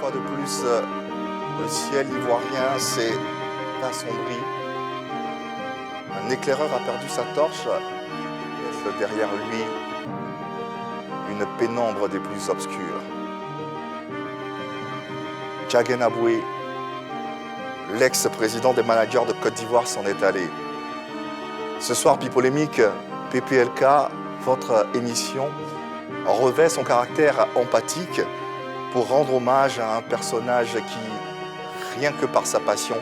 fois de plus, le ciel ivoirien s'est assombri. Un éclaireur a perdu sa torche, laisse derrière lui une pénombre des plus obscures. Djagen Aboué, l'ex-président des managers de Côte d'Ivoire, s'en est allé. Ce soir, Bipolémique, PPLK, votre émission, revêt son caractère empathique pour rendre hommage à un personnage qui, rien que par sa passion,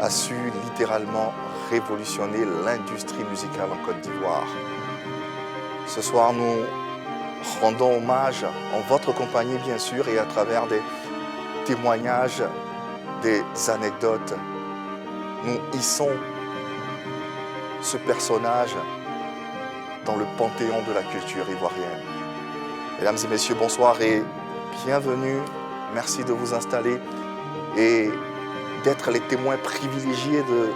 a su littéralement révolutionner l'industrie musicale en Côte d'Ivoire. Ce soir, nous rendons hommage en votre compagnie, bien sûr, et à travers des témoignages, des anecdotes. Nous hissons ce personnage dans le panthéon de la culture ivoirienne. Mesdames et messieurs, bonsoir et bienvenue. Merci de vous installer et d'être les témoins privilégiés de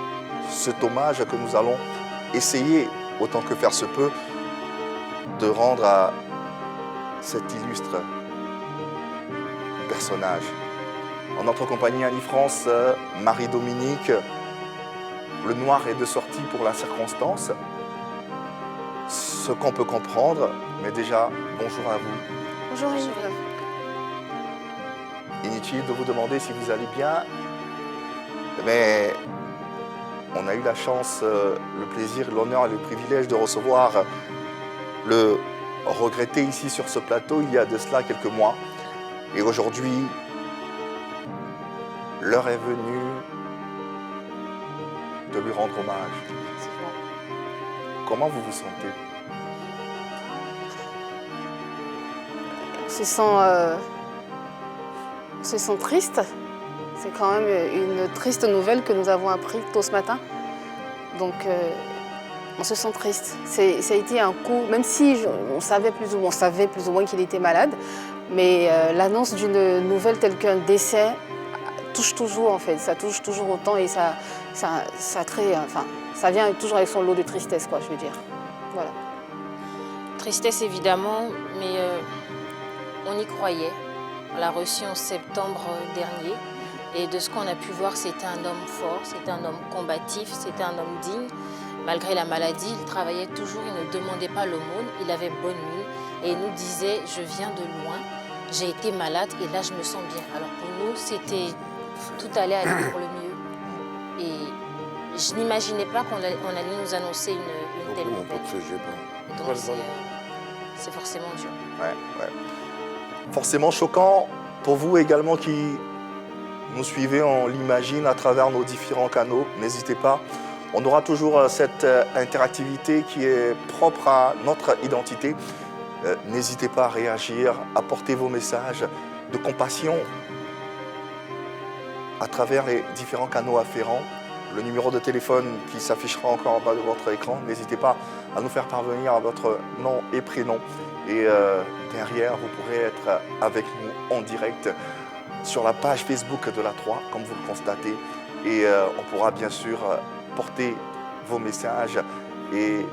cet hommage que nous allons essayer, autant que faire se peut, de rendre à cet illustre personnage. En notre compagnie, Annie France, Marie-Dominique, le noir est de sortie pour la circonstance, ce qu'on peut comprendre, mais déjà, bonjour à vous. Bonjour Yves. Inutile de vous demander si vous allez bien, mais on a eu la chance, le plaisir, l'honneur et le privilège de recevoir le regretté ici sur ce plateau il y a de cela quelques mois. Et aujourd'hui, l'heure est venue de lui rendre hommage. Comment vous vous sentez? On se sent triste. C'est quand même une triste nouvelle que nous avons appris tôt ce matin. Donc, on se sent triste. Ça a été un coup, même si on savait plus ou moins qu'il était malade, mais l'annonce d'une nouvelle telle qu'un décès touche toujours en fait. Ça touche toujours autant et ça crée, enfin, ça vient toujours avec son lot de tristesse, quoi, je veux dire. Voilà. Tristesse évidemment, mais on y croyait. On l'a reçu en septembre dernier. Et de ce qu'on a pu voir, c'était un homme fort, c'était un homme combatif, c'était un homme digne. Malgré la maladie, il travaillait toujours, il ne demandait pas l'aumône, il avait bonne mine. Et il nous disait, je viens de loin, j'ai été malade et là je me sens bien. Alors pour nous, c'était, tout allait aller pour le mieux. Et je n'imaginais pas qu'on allait nous annoncer une telle nouvelle. Donc c'est forcément dur. Ouais. Forcément choquant pour vous également qui nous suivez, on l'imagine, à travers nos différents canaux. N'hésitez pas. On aura toujours cette interactivité qui est propre à notre identité. N'hésitez pas à réagir, à porter vos messages de compassion à travers les différents canaux afférents. Le numéro de téléphone qui s'affichera encore en bas de votre écran. N'hésitez pas à nous faire parvenir votre nom et prénom. Et derrière, vous pourrez être avec nous en direct sur la page Facebook de la 3, comme vous le constatez. Et on pourra bien sûr porter vos messages et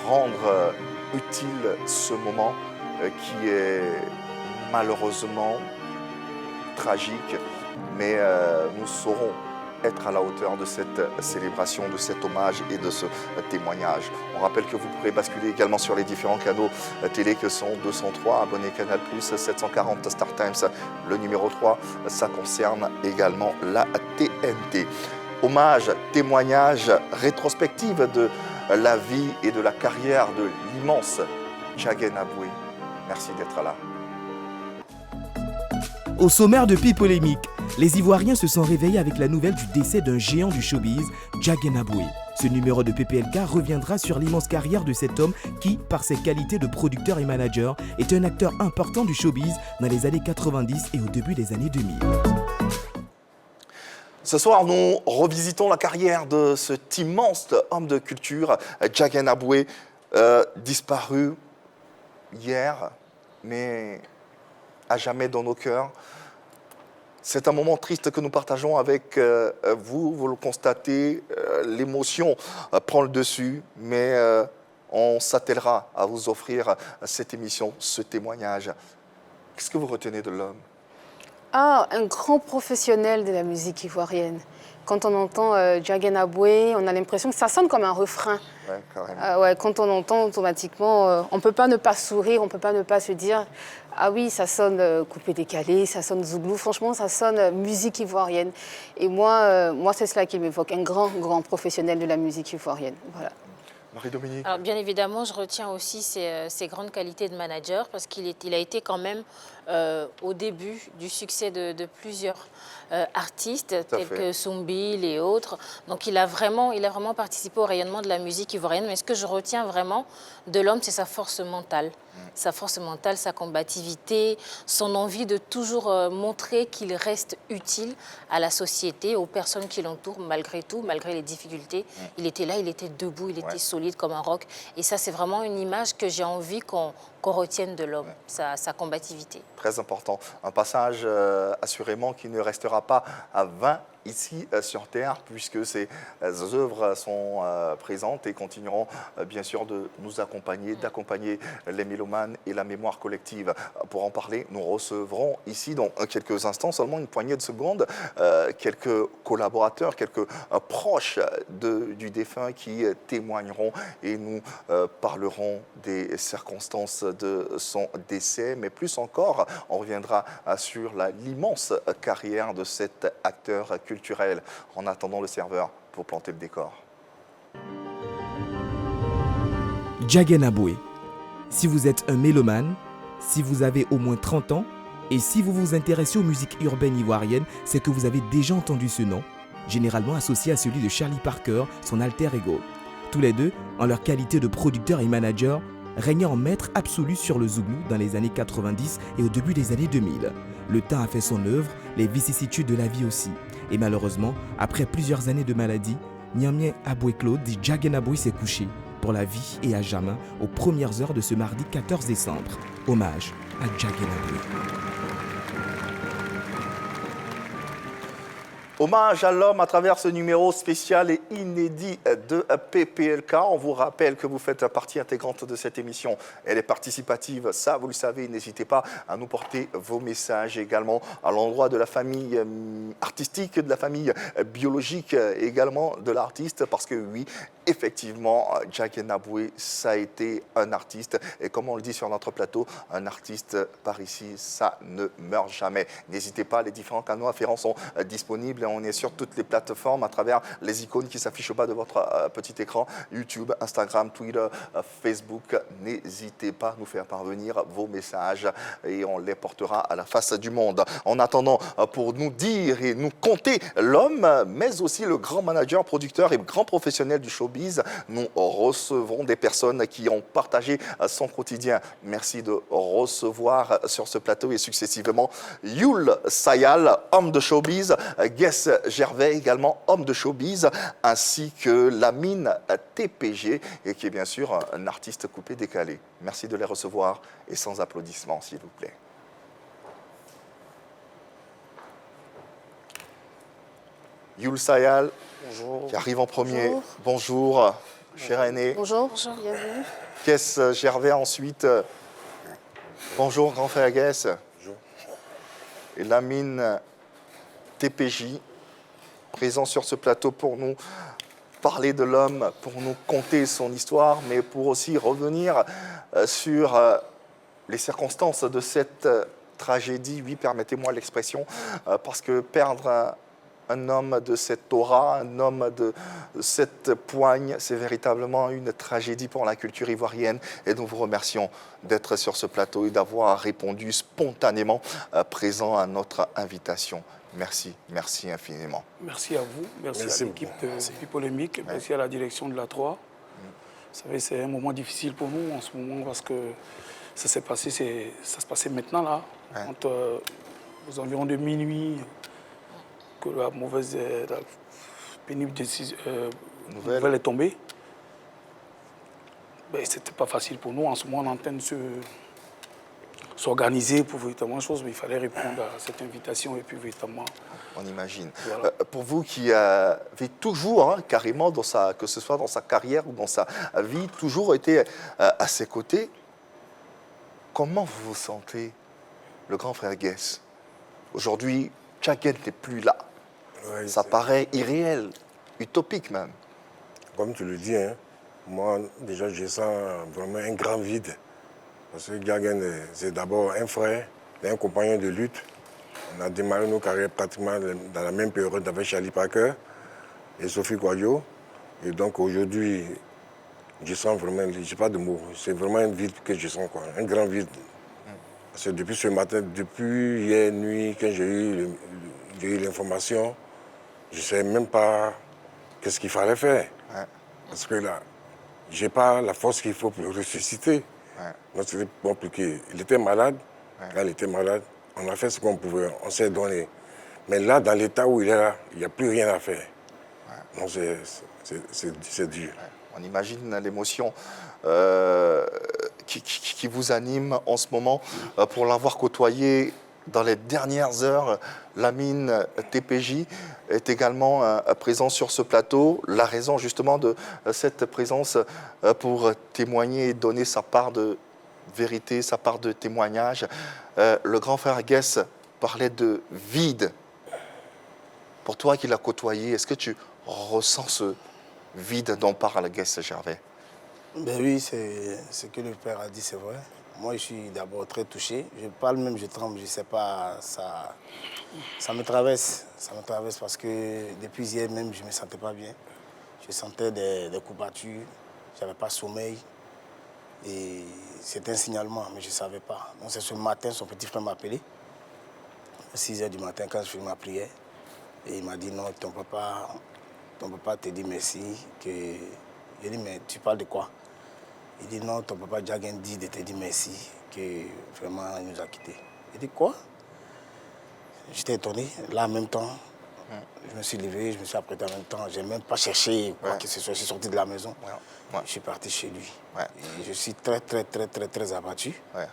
rendre utile ce moment qui est malheureusement tragique. Mais nous saurons être à la hauteur de cette célébration, de cet hommage et de ce témoignage. On rappelle que vous pourrez basculer également sur les différents canaux télé que sont 203, abonnés Canal+, 740 Star Times, le numéro 3, ça concerne également la TNT. Hommage, témoignage, rétrospective de la vie et de la carrière de l'immense Djagen Aboué. Merci d'être là. Au sommaire de Pipolémique, les Ivoiriens se sont réveillés avec la nouvelle du décès d'un géant du showbiz, Djagen Aboué. Ce numéro de PPLK reviendra sur l'immense carrière de cet homme qui, par ses qualités de producteur et manager, est un acteur important du showbiz dans les années 90 et au début des années 2000. Ce soir, nous revisitons la carrière de cet immense homme de culture, Djagen Aboué, disparu hier, mais à jamais dans nos cœurs. C'est un moment triste que nous partageons avec vous le constatez, l'émotion prend le dessus, mais on s'attellera à vous offrir cette émission, ce témoignage. Qu'est-ce que vous retenez de l'homme? Ah, un grand professionnel de la musique ivoirienne. Quand on entend Djagen Aboué, on a l'impression que ça sonne comme un refrain. Ouais, carrément. Ouais, quand on entend automatiquement, on ne peut pas ne pas sourire, on ne peut pas ne pas se dire « Ah oui, ça sonne coupé-décalé, ça sonne zouglou ». Franchement, ça sonne musique ivoirienne. Et moi c'est cela qui m'évoque, un grand professionnel de la musique ivoirienne. Voilà. Marie-Dominique. Alors, bien évidemment, je retiens aussi ses grandes qualités de manager parce qu'il a été quand même au début du succès de plusieurs artistes tels que Soumbil et autres. Donc, il a vraiment participé au rayonnement de la musique ivoirienne. Mais ce que je retiens vraiment de l'homme, c'est sa force mentale. Sa force mentale, sa combativité, son envie de toujours montrer qu'il reste utile à la société, aux personnes qui l'entourent, malgré tout, malgré les difficultés. Il était là, il était debout, il était solide comme un roc. Et ça, c'est vraiment une image que j'ai envie qu'on retienne de l'homme, sa combativité. Très important. Un passage assurément qui ne restera pas à 20 ici sur Terre, puisque ces œuvres sont présentes et continueront bien sûr de nous accompagner, d'accompagner les mélomanes et la mémoire collective. Pour en parler, nous recevrons ici dans quelques instants, seulement une poignée de secondes, quelques collaborateurs, quelques proches du défunt qui témoigneront et nous parlerons des circonstances de son décès, mais plus encore, on reviendra sur l'immense carrière de cet acteur culturel. En attendant le serveur pour planter le décor. Djagen Aboué. Si vous êtes un mélomane, si vous avez au moins 30 ans, et si vous vous intéressez aux musiques urbaines ivoiriennes, c'est que vous avez déjà entendu ce nom, généralement associé à celui de Charlie Parker, son alter ego. Tous les deux, en leur qualité de producteur et manager, régnaient en maître absolu sur le zouglou dans les années 90 et au début des années 2000. Le temps a fait son œuvre, les vicissitudes de la vie aussi. Et malheureusement, après plusieurs années de maladie, Nyamien Aboué Claude dit Djagen Aboué s'est couché pour la vie et à jamais aux premières heures de ce mardi 14 décembre. Hommage à Djagen Aboué. Hommage à l'homme à travers ce numéro spécial et inédit de PPLK. On vous rappelle que vous faites partie intégrante de cette émission. Elle est participative, ça vous le savez. N'hésitez pas à nous porter vos messages également à l'endroit de la famille artistique, de la famille biologique également de l'artiste. Parce que oui, effectivement, Djagen Aboué, ça a été un artiste. Et comme on le dit sur notre plateau, un artiste par ici, ça ne meurt jamais. N'hésitez pas, les différents canaux afférents sont disponibles. On est sur toutes les plateformes à travers les icônes qui s'affichent au bas de votre petit écran. YouTube, Instagram, Twitter, Facebook. N'hésitez pas à nous faire parvenir vos messages et on les portera à la face du monde. En attendant, pour nous dire et nous compter l'homme, mais aussi le grand manager, producteur et grand professionnel du showbiz, nous recevrons des personnes qui ont partagé son quotidien. Merci de recevoir sur ce plateau et successivement Youl Sayal, homme de showbiz, Guess Gervais, également homme de showbiz, ainsi que Lamine TPG, et qui est bien sûr un artiste coupé-décalé. Merci de les recevoir et sans applaudissements, s'il vous plaît. Youl Sayal, bonjour. Qui arrive en premier. Bonjour, cher aîné. Bonjour, bienvenue. Guess Gervais ensuite. Bonjour, grand frère Guess. Bonjour. Et Lamine TPJ, présent sur ce plateau pour nous parler de l'homme, pour nous conter son histoire, mais pour aussi revenir sur les circonstances de cette tragédie. Oui, permettez-moi l'expression, parce que perdre un homme de cette aura, un homme de cette poigne, c'est véritablement une tragédie pour la culture ivoirienne. Et nous vous remercions d'être sur ce plateau et d'avoir répondu spontanément présent à notre invitation. Merci, merci infiniment. Merci à vous, merci à l'équipe de Pipolémique, merci à la direction de la 3. Vous savez, c'est un moment difficile pour nous en ce moment parce que ça s'est passé, ça se passait maintenant là, entre aux environs de minuit, que la mauvaise, la pénible nouvelle est tombée. Ben, c'était pas facile pour nous en ce moment, on est en train de s'organiser pour véritablement chose, mais il fallait répondre à cette invitation et puis véritablement. On imagine. Voilà. Pour vous qui avez toujours, carrément, que ce soit dans sa carrière ou dans sa vie, toujours été à ses côtés, comment vous vous sentez, le grand frère Guess? Aujourd'hui, Djagen n'est plus là. Ouais, Ça paraît irréel, utopique même. Comme tu le dis, hein, moi, déjà, je sens vraiment un grand vide. Parce que Djagen, c'est d'abord un frère, un compagnon de lutte. On a démarré nos carrières pratiquement dans la même période avec Charlie Parker et Sophie Kouadio. Et donc aujourd'hui, je sens vraiment, je n'ai pas de mots, c'est vraiment un vide que je sens, quoi, un grand vide. Parce que depuis ce matin, depuis hier nuit, quand j'ai eu l'information, je ne savais même pas qu'est-ce qu'il fallait faire. Ouais. Parce que là, je n'ai pas la force qu'il faut pour le ressusciter. Ouais. Donc c'était compliqué. Il était malade, Ouais. là, il était malade. On a fait ce qu'on pouvait, on s'est donné. Mais là, dans l'état où il est là, il n'y a plus rien à faire. Ouais. Donc c'est dur. Ouais. On imagine l'émotion qui vous anime en ce moment pour l'avoir côtoyé dans les dernières heures. Lamine TPJ est également présent sur ce plateau. La raison justement de cette présence pour témoigner et donner sa part de vérité, sa part de témoignage. Le grand frère Guess parlait de vide. Pour toi qui l'as côtoyé, est-ce que tu ressens ce vide dont parle Guess Gervais? Ben oui, c'est ce que le père a dit, c'est vrai. Moi, je suis d'abord très touché. Je parle même, je tremble, je ne sais pas, ça me traverse. Ça me traverse parce que depuis hier même, je ne me sentais pas bien. Je sentais des courbatures, je n'avais pas sommeil. Et c'était un signalement, mais je ne savais pas. Donc c'est ce matin, son petit frère m'a appelé, à 6 h du matin, quand je fais ma prière. Et il m'a dit, non, ton papa te dit merci. J'ai dit, mais tu parles de quoi? Il dit, non, ton papa Djagen dit de te dire merci, que vraiment il nous a quittés. J'ai dit, quoi? J'étais étonné. Là, en même temps, je me suis levé, je me suis apprêté en même temps. Je n'ai même pas cherché quoi que ce soit. Je suis sorti de la maison. Ouais. Je suis parti chez lui. Ouais. Et je suis très, très, très, très, très abattu. Ouais.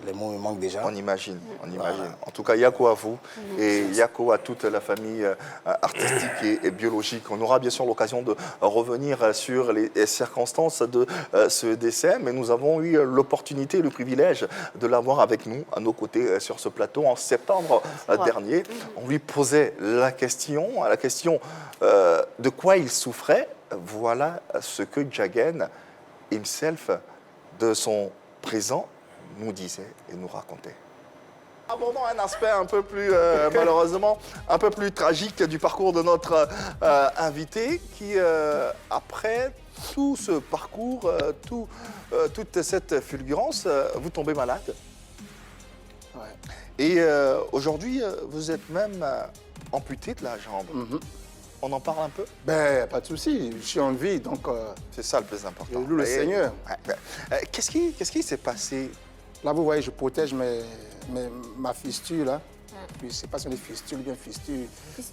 Les mots me manquent déjà. On imagine, on imagine. Voilà. En tout cas, Yako à vous et Yako à toute la famille artistique et biologique. On aura bien sûr l'occasion de revenir sur les circonstances de ce décès, mais nous avons eu l'opportunité et le privilège de l'avoir avec nous, à nos côtés, sur ce plateau en septembre dernier. On lui posait la question de quoi il souffrait. Voilà ce que Djagen himself, de son présent, nous disait et nous racontait. Abordons un aspect un peu plus, malheureusement, un peu plus tragique du parcours de notre invité qui, après tout ce parcours, toute cette fulgurance, vous tombez malade. Ouais. Et aujourd'hui, vous êtes même amputé de la jambe. On en parle un peu? Ben, pas de souci, je suis en vie, donc... c'est ça le plus important. Je loue le Seigneur. Qu'est-ce qui s'est passé? Là, vous voyez, je protège ma fistule, là. Puis, je ne sais pas si on est fistule ou bien fistule.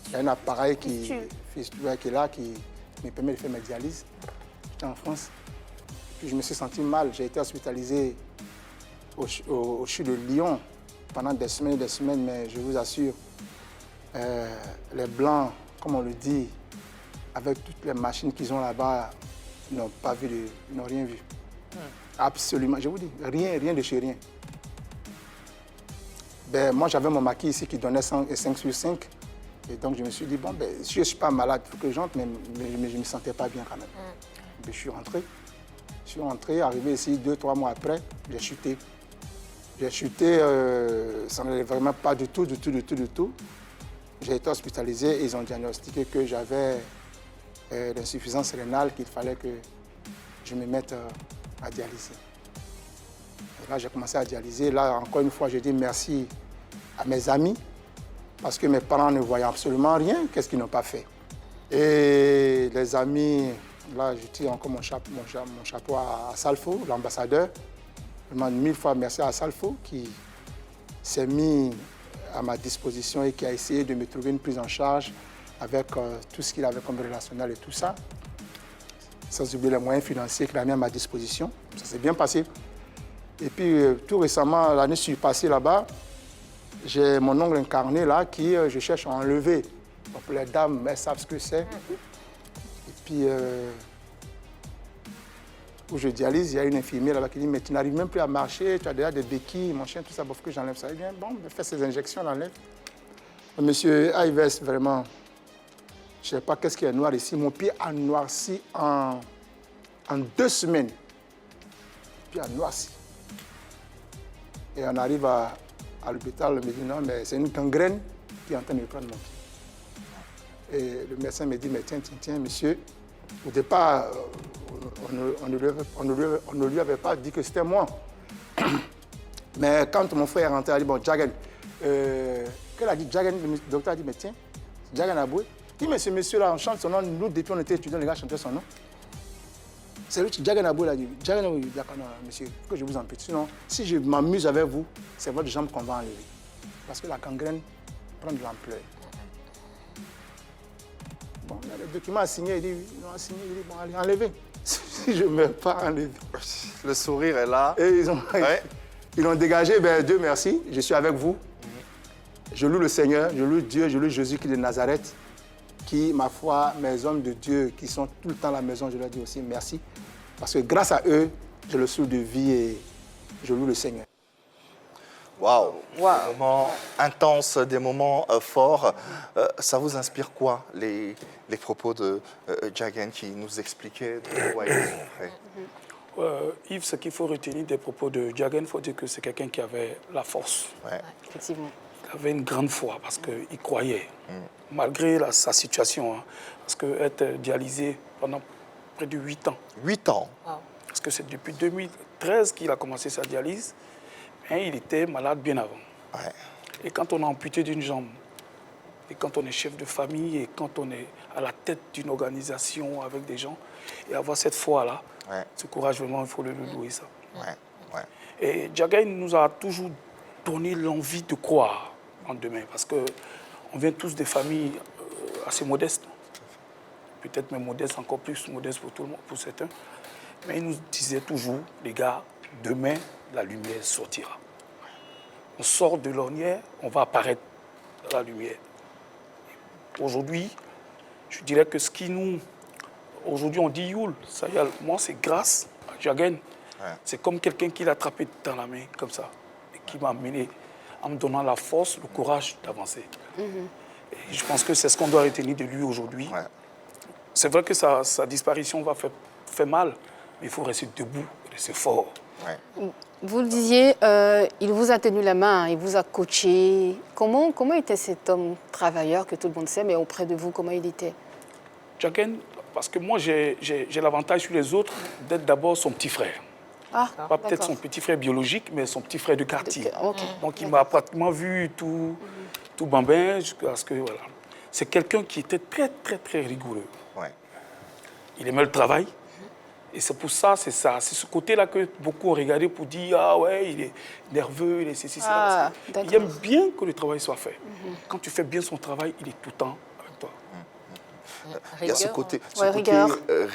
Il y a un appareil qui est là, qui me permet de faire mes dialyses. J'étais en France. Puis, je me suis senti mal. J'ai été hospitalisé au CHU de Lyon pendant des semaines, mais je vous assure, les Blancs, comme on le dit, avec toutes les machines qu'ils ont là-bas, ils n'ont pas vu, ils n'ont rien vu. Absolument, je vous dis, rien de chez rien. Ben, moi, j'avais mon maquis ici qui donnait 5 sur 5. Et donc, je me suis dit, bon, ben, si je ne suis pas malade, il faut que j'entre, mais je ne me sentais pas bien quand même. Ben, je suis rentré. Arrivé ici 2-3 mois après, j'ai chuté. J'ai chuté, ça n'allait vraiment pas du tout. J'ai été hospitalisé et ils ont diagnostiqué que j'avais l'insuffisance rénale, qu'il fallait que je me mette à dialyser. Et là, j'ai commencé à dialyser. Là, encore une fois, je dis merci à mes amis, parce que mes parents ne voyaient absolument rien. Qu'est-ce qu'ils n'ont pas fait? Et les amis, là, je tire encore mon chapeau à Salfo, l'ambassadeur. Je demande 1000 fois merci à Salfo qui s'est mis à ma disposition et qui a essayé de me trouver une prise en charge avec tout ce qu'il avait comme relationnel et tout ça. Sans oublier les moyens financiers qu'il a mis à ma disposition. Ça s'est bien passé. Et puis, tout récemment, l'année passée là-bas, j'ai mon ongle incarné là qui, je cherche à enlever. Donc, les dames, elles savent ce que c'est. Et puis, où je dialyse, il y a une infirmière là-bas qui dit « Mais tu n'arrives même plus à marcher, tu as déjà des béquilles, mon chien, tout ça, il faut que j'enlève ça. » Eh bien, bon, fais ces injections, on enlève. Monsieur Ives, vraiment, je ne sais pas qu'est-ce qui est noir ici. Mon pied a noirci en 2 semaines. Mon pied a noirci. Et on arrive à l'hôpital, on me dit non, mais c'est une gangrène qui est en train de prendre mon pied. Et le médecin me dit, mais tiens, monsieur, au départ, on ne lui avait pas dit que c'était moi. Mais quand mon frère est rentré, il a dit, bon, Jagan, qu'elle a dit, Jagan, le docteur a dit, mais tiens, Jagan Aboué. Il dit, mais ce monsieur-là, on chante son nom, nous, depuis on était étudiants, les gars chantaient son nom. C'est lui, Jagan Aboué, il a dit, Jagan Aboué, d'accord, non, monsieur, que je vous empêche. Sinon, si je m'amuse avec vous, c'est votre jambe qu'on va enlever. Parce que la gangrène prend de l'ampleur. Bon, le document a signé, il dit, non, signé, il dit, bon, allez, enlevez. Si je ne meurs pas, enlevez. Le sourire est là. Et ils ont dégagé, ben, Dieu merci, je suis avec vous. Je loue le Seigneur, je loue Dieu, je loue Jésus qui est de Nazareth, qui, ma foi, mes hommes de Dieu qui sont tout le temps à la maison, je leur dis aussi merci. Parce que grâce à eux, j'ai le souffle de vie et je loue le Seigneur. Waouh! Des moments intenses, des moments forts. Ça vous inspire quoi, les propos de Jagan qui nous expliquait de quoi il est Yves, ce qu'il faut retenir des propos de Jagan, il faut dire que c'est quelqu'un qui avait la force. Ouais. Effectivement. Il avait une grande foi parce qu'il croyait, malgré sa situation. Hein, parce qu'être dialysé pendant près de 8 ans. 8 ans? Wow. Parce que c'est depuis 2013 qu'il a commencé sa dialyse. Mais il était malade bien avant. Ouais. Et quand on est amputé d'une jambe, et quand on est chef de famille, et quand on est à la tête d'une organisation avec des gens, et avoir cette foi-là, ce courage, vraiment, il faut le louer, ça. Et Jagan nous a toujours donné l'envie de croire en demain, parce qu'on vient tous des familles assez modestes, peut-être même modestes, encore plus modestes pour tout le monde, pour certains. Mais il nous disait toujours, les gars, demain, la lumière sortira. On sort de l'ornière, on va apparaître dans la lumière. Aujourd'hui, je dirais que ce qui nous... Aujourd'hui, on dit Youl. Ça y est, moi, c'est grâce à Jagan. C'est comme quelqu'un qui l'a attrapé dans la main, comme ça, et qui m'a amené en me donnant la force, le courage d'avancer. Et je pense que c'est ce qu'on doit retenir de lui aujourd'hui. C'est vrai que sa disparition va faire mal, mais il faut rester debout, rester fort. Vous le disiez, il vous a tenu la main, il vous a coaché. Comment était cet homme travailleur que tout le monde sait, mais auprès de vous, comment il était? Jagan, parce que moi, j'ai l'avantage sur les autres d'être d'abord son petit frère. Pas peut-être son petit frère biologique, mais son petit frère de quartier. Donc, il m'a pratiquement vu tout bambin, jusqu'à ce que, voilà. C'est quelqu'un qui était très, très, très rigoureux. Il aimait le travail. Et c'est pour ça, c'est ce côté-là que beaucoup ont regardé pour dire « Ah ouais, il est nerveux, il est ceci, cela. » Il aime bien que le travail soit fait. Quand tu fais bien son travail, il est tout le temps avec toi. Il y a ce côté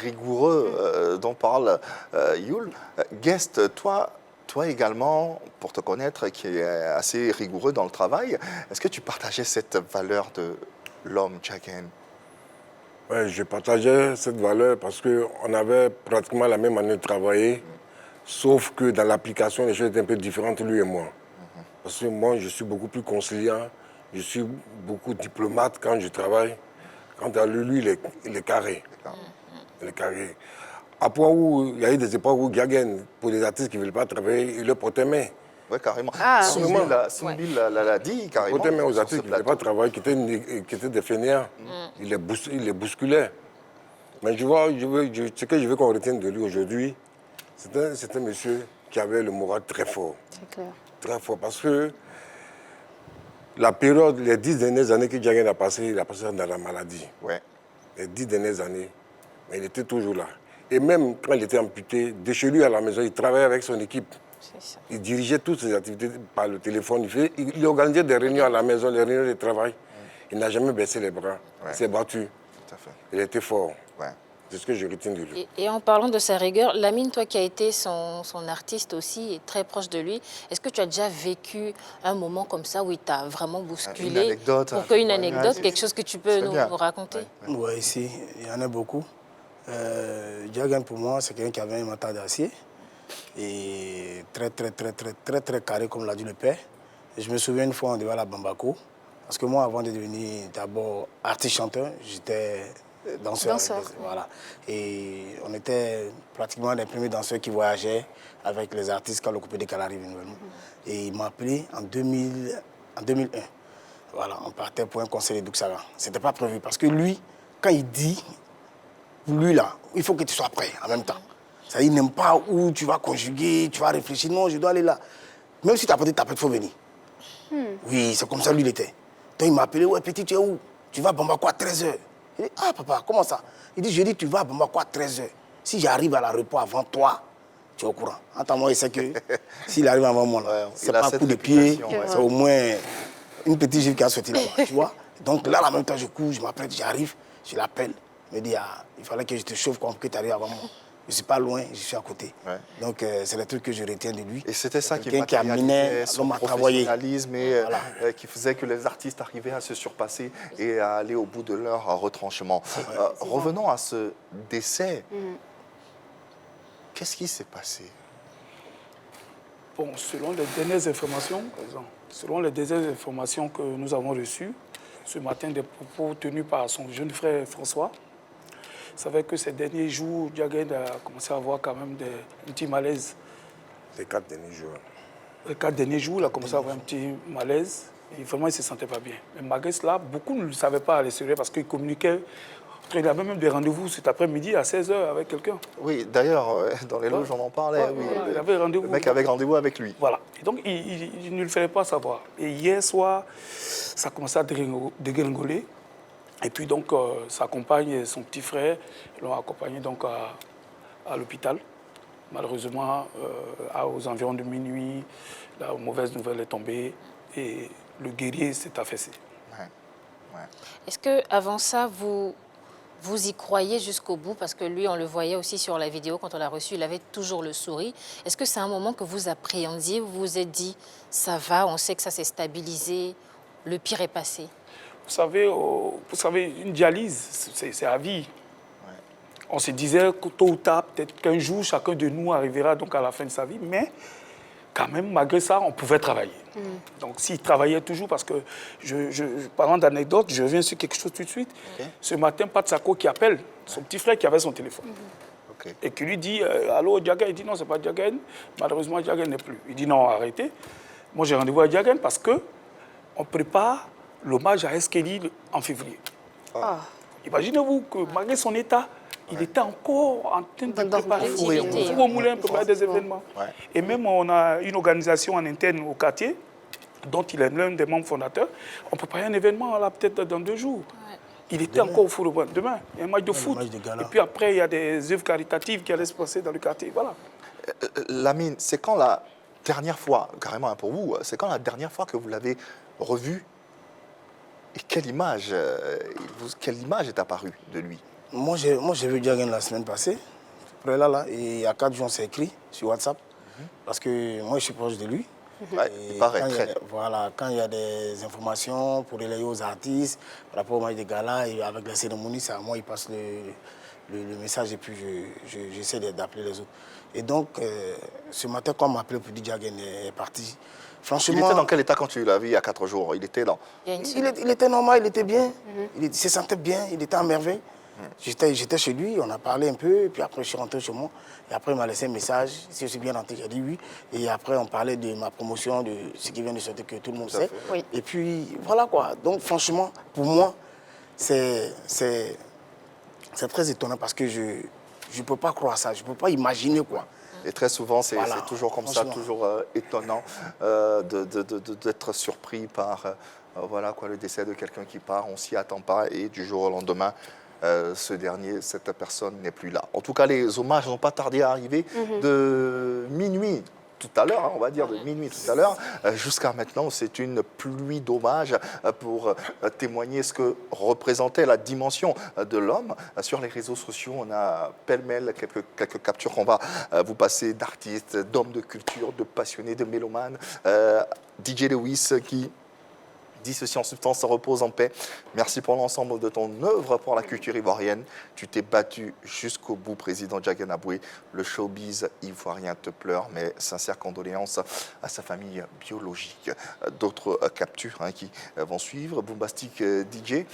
rigoureux dont parle Youl. Guest, toi également, pour te connaître, qui est assez rigoureux dans le travail, est-ce que tu partageais cette valeur de l'homme Jagan? Oui, je partageais cette valeur parce qu'on avait pratiquement la même année de travailler, sauf que dans l'application, les choses étaient un peu différentes, lui et moi. Parce que moi, je suis beaucoup plus conciliant, je suis beaucoup diplomate quand je travaille. Quant à lui, il est carré. Il est carré. À point où il y a eu des époques où Jagan, pour les artistes qui ne veulent pas travailler, il le portait main. Oui, carrément. Sumbil l'a dit carrément. Il portait main aux artistes qui ne voulaient pas travailler, qui étaient des fainéants. Il les bousculait. Mais ce que je veux qu'on retienne de lui aujourd'hui, c'est un monsieur qui avait le moral très fort. C'est clair. Très fort, parce que la période, les 10 dernières années que Jagan a passé, il a passé dans la maladie. Les 10 dernières années. Mais il était toujours là. Et même quand il était amputé, de chez lui à la maison, il travaillait avec son équipe. Il dirigeait toutes ses activités par le téléphone. Il organisait des réunions à la maison, des réunions de travail. Il n'a jamais baissé les bras. Il s'est battu. Tout à fait. Il était fort. C'est ce que je retiens de lui. Et en parlant de sa rigueur, Lamine, toi qui as été son artiste aussi et très proche de lui, est-ce que tu as déjà vécu un moment comme ça où il t'a vraiment bousculé? Une anecdote. Une anecdote, quelque chose que tu peux nous raconter? Oui, ici, il y en a beaucoup. Jagan, pour moi, c'est quelqu'un qui avait un mental d'acier et très carré, comme l'a dit le père. Et je me souviens une fois, on devait aller à Bamako. Parce que moi, avant de devenir d'abord artiste-chanteur, j'étais danseur. Voilà. Et on était pratiquement les premiers danseurs qui voyageaient avec les artistes quand le coupé décalé arrive nouvellement. Et il m'a appelé en 2001. Voilà, on partait pour un concert de Duxara. Ce n'était pas prévu parce que lui, quand il dit, lui là, il faut que tu sois prêt en même temps. Ça, il n'aime pas où tu vas conjuguer, tu vas réfléchir. Non, je dois aller là. Même si tu as peut-être ta il faut venir. Oui, c'est comme ça lui il était. Donc il m'a appelé, ouais petit, tu es où? Tu vas à Bamako à 13h. Il dit, ah papa, comment ça? Il dit, je dis, tu vas à Bamako à 13h. Si j'arrive à l'aéroport avant toi, tu es au courant. Entends-moi, il sait que s'il arrive avant moi, c'est pas un coup de pied, c'est au moins une petite gifle qui a sauté là-bas, tu vois. Donc là, en même temps, je cours, je m'apprête, j'arrive, je l'appelle. Il me dit, ah, il fallait que je te chauffe comme que tu arrives avant moi. Je ne suis pas loin, je suis à côté. Ouais. Donc, c'est le truc que je retiens de lui. Et c'était ça qui amenait son professionnalisme et qui faisait que les artistes arrivaient à se surpasser et à aller au bout de leur retranchement. Revenons à ce décès. Qu'est-ce qui s'est passé? Bon, selon les dernières informations que nous avons reçues, ce matin, des propos tenus par son jeune frère François, c'est vrai que ces derniers jours, Diagen a commencé à avoir quand même un petit malaise. Les 4 derniers jours. Les 4 derniers jours, il a commencé à avoir un petit malaise. Et vraiment, il ne se sentait pas bien. Mais malgré cela, beaucoup ne le savaient pas à l'extérieur parce qu'il communiquait. Il avait même des rendez-vous cet après-midi à 16h avec quelqu'un. Oui, d'ailleurs, dans les loges, on en parlait. Oui. Il avait rendez-vous. Le mec avait rendez-vous avec lui. Voilà. Et donc, il ne le fallait pas savoir. Et hier soir, ça a commencé à dégringoler. Et puis donc, sa compagne et son petit frère l'ont accompagné donc à l'hôpital. Malheureusement, aux environs de minuit, la mauvaise nouvelle est tombée et le guerrier s'est affaissé. Ouais. Ouais. Est-ce qu'avant ça, vous y croyez jusqu'au bout? Parce que lui, on le voyait aussi sur la vidéo, quand on l'a reçu, il avait toujours le sourire. Est-ce que c'est un moment que vous appréhendiez, vous vous êtes dit, ça va, on sait que ça s'est stabilisé, le pire est passé? Vous savez, une dialyse, c'est à vie. Ouais. On se disait que tôt ou tard, peut-être qu'un jour, chacun de nous arrivera donc à la fin de sa vie, mais quand même, malgré ça, on pouvait travailler. Donc, s'il travaillait toujours, parce que, parlant d'anecdote, je reviens sur quelque chose tout de suite. Okay. Ce matin, Pat Sako qui appelle son petit frère qui avait son téléphone. Okay. Et qui lui dit, allô, Diagen? Il dit, non, c'est pas Diagen. Malheureusement, Diagen n'est plus. Il dit, non, arrêtez. Moi, j'ai rendez-vous à Diagen parce qu'on prépare l'hommage à Eskeli en février. Ah. Imaginez-vous que malgré son état, il était encore en train de préparer au moulin pour faire des événements. Ouais. Et même on a une organisation en interne au quartier, dont il est l'un des membres fondateurs. On préparait un événement là peut-être dans 2 jours. Ouais. Il était encore au foot demain. Il y a un match de foot. Et puis après, il y a des œuvres caritatives qui allaient se passer dans le quartier. Voilà. Lamine, c'est quand la dernière fois, carrément pour vous, c'est quand la dernière fois que vous l'avez revu? Et quelle image est apparue de lui? Moi, j'ai vu Diagen la semaine passée. Après là, et il y a 4 jours, on s'est écrit sur WhatsApp. Parce que moi, je suis proche de lui. Ouais, il paraît très. Voilà, quand il y a des informations pour relayer aux artistes, par rapport au match de gala, et avec la cérémonie, c'est à moi, il passe le message et puis j'essaie d'appeler les autres. Et donc, ce matin, quand on m'a appelé pour dire Diagen est parti, franchement... Il était dans quel état quand tu l'as vu il y a 4 jours? Il était dans... Il était normal, il était bien. Il se sentait bien, il était en merveille. J'étais chez lui, on a parlé un peu, et puis après je suis rentré chez moi. Et après il m'a laissé un message, si je suis bien rentré, j'ai dit oui. Et après on parlait de ma promotion, de ce qui vient de sortir, que tout le monde sait. Oui. Et puis voilà quoi. Donc franchement, pour moi, c'est très étonnant parce que je ne peux pas croire ça, je ne peux pas imaginer quoi. Et très souvent, c'est toujours comme ça, toujours étonnant d'être surpris par voilà, quoi, le décès de quelqu'un qui part. On ne s'y attend pas et du jour au lendemain, cette personne n'est plus là. En tout cas, les hommages n'ont pas tardé à arriver de minuit tout à l'heure, on va dire de minuit tout à l'heure, jusqu'à maintenant. C'est une pluie d'hommages pour témoigner ce que représentait la dimension de l'homme. Sur les réseaux sociaux, on a pêle-mêle quelques captures qu'on va vous passer d'artistes, d'hommes de culture, de passionnés, de mélomanes. DJ Lewis qui Dis ceci en substance, repose en paix. Merci pour l'ensemble de ton œuvre pour la culture ivoirienne. Tu t'es battu jusqu'au bout, président Djaguène Aboué. Le showbiz ivoirien te pleure, mais sincères condoléances à sa famille biologique. D'autres captures qui vont suivre. Boombastic DJ,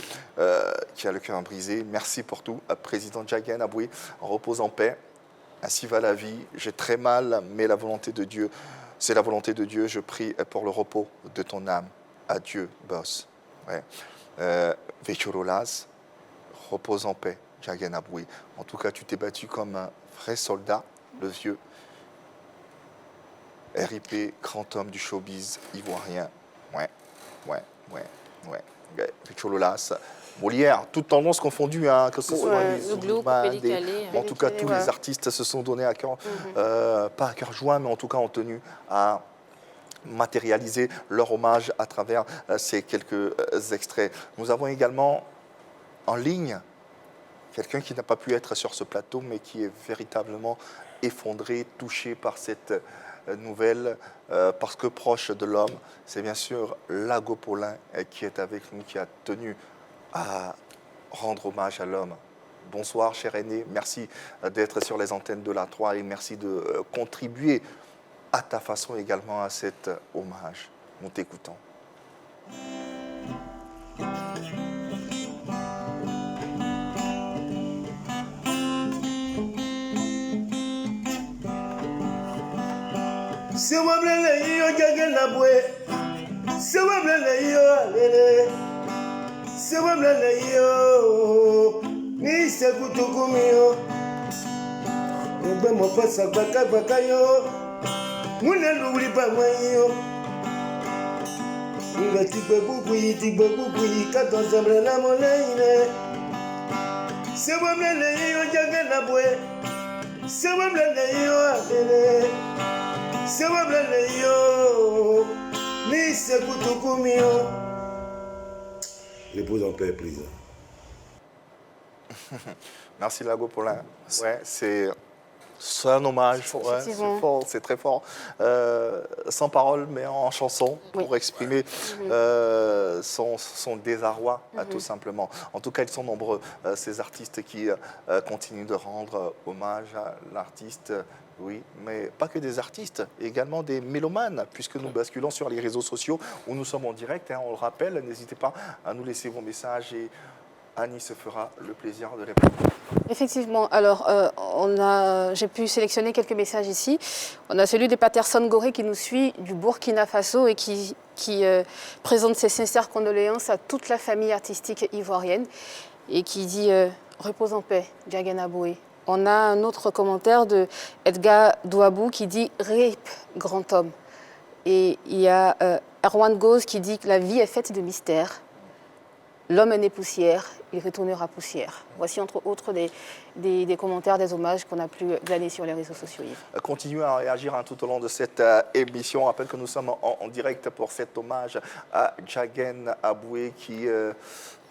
qui a le cœur brisé. Merci pour tout. Président Djaguène Aboué, repose en paix. Ainsi va la vie. J'ai très mal, mais la volonté de Dieu, c'est la volonté de Dieu. Je prie pour le repos de ton âme. Adieu, boss. Ouais. Vechurolas, repose en paix, Djaguène Aboué. En tout cas, tu t'es battu comme un vrai soldat, le vieux. RIP, grand homme du showbiz ivoirien. Ouais. Vechurolas. Molière, toutes tendances confondues, que ce soit les le gloup, Pédicalé. En tout cas, tous les artistes se sont donnés à cœur, pas à cœur joint, mais en tout cas ont tenu à matérialiser leur hommage à travers ces quelques extraits. Nous avons également en ligne quelqu'un qui n'a pas pu être sur ce plateau, mais qui est véritablement effondré, touché par cette nouvelle, parce que proche de l'homme, c'est bien sûr Lago Paulin qui est avec nous, qui a tenu à rendre hommage à l'homme. Bonsoir, cher aîné. Merci d'être sur les antennes de la 3 et merci de contribuer à ta façon également à cet hommage. Nous t'écoutons. Muna lubli pa mwayo Nga tigbe bukuyi Katon semble na moleine Sewa mlele yo Djaguène Aboué Sewa mlele yo alele Sewa mlele yo Ni se kutukumi yo Repose en paix, président. Merci Lago Paulin. Ouais, c'est un hommage, c'est fort, c'est très fort. Sans parole, mais en chanson, pour exprimer son désarroi, tout simplement. En tout cas, ils sont nombreux, ces artistes qui continuent de rendre hommage à l'artiste. Oui, mais pas que des artistes, également des mélomanes, puisque nous basculons sur les réseaux sociaux où nous sommes en direct. On le rappelle, n'hésitez pas à nous laisser vos messages et Annie se fera le plaisir de répondre. Effectivement. Alors, j'ai pu sélectionner quelques messages ici. On a celui de Patterson Goré qui nous suit du Burkina Faso et qui présente ses sincères condoléances à toute la famille artistique ivoirienne et qui dit repose en paix, Djaguène Aboué. On a un autre commentaire de Edgar Douabou qui dit RIP, grand homme. Et il y a Erwan Goz qui dit que la vie est faite de mystères. L'homme est né poussière, il retournera poussière. Voici entre autres des commentaires, des hommages qu'on a pu glaner sur les réseaux sociaux. Continuez à réagir tout au long de cette émission. On rappelle que nous sommes en direct pour cet hommage à Djaguène Aboué qui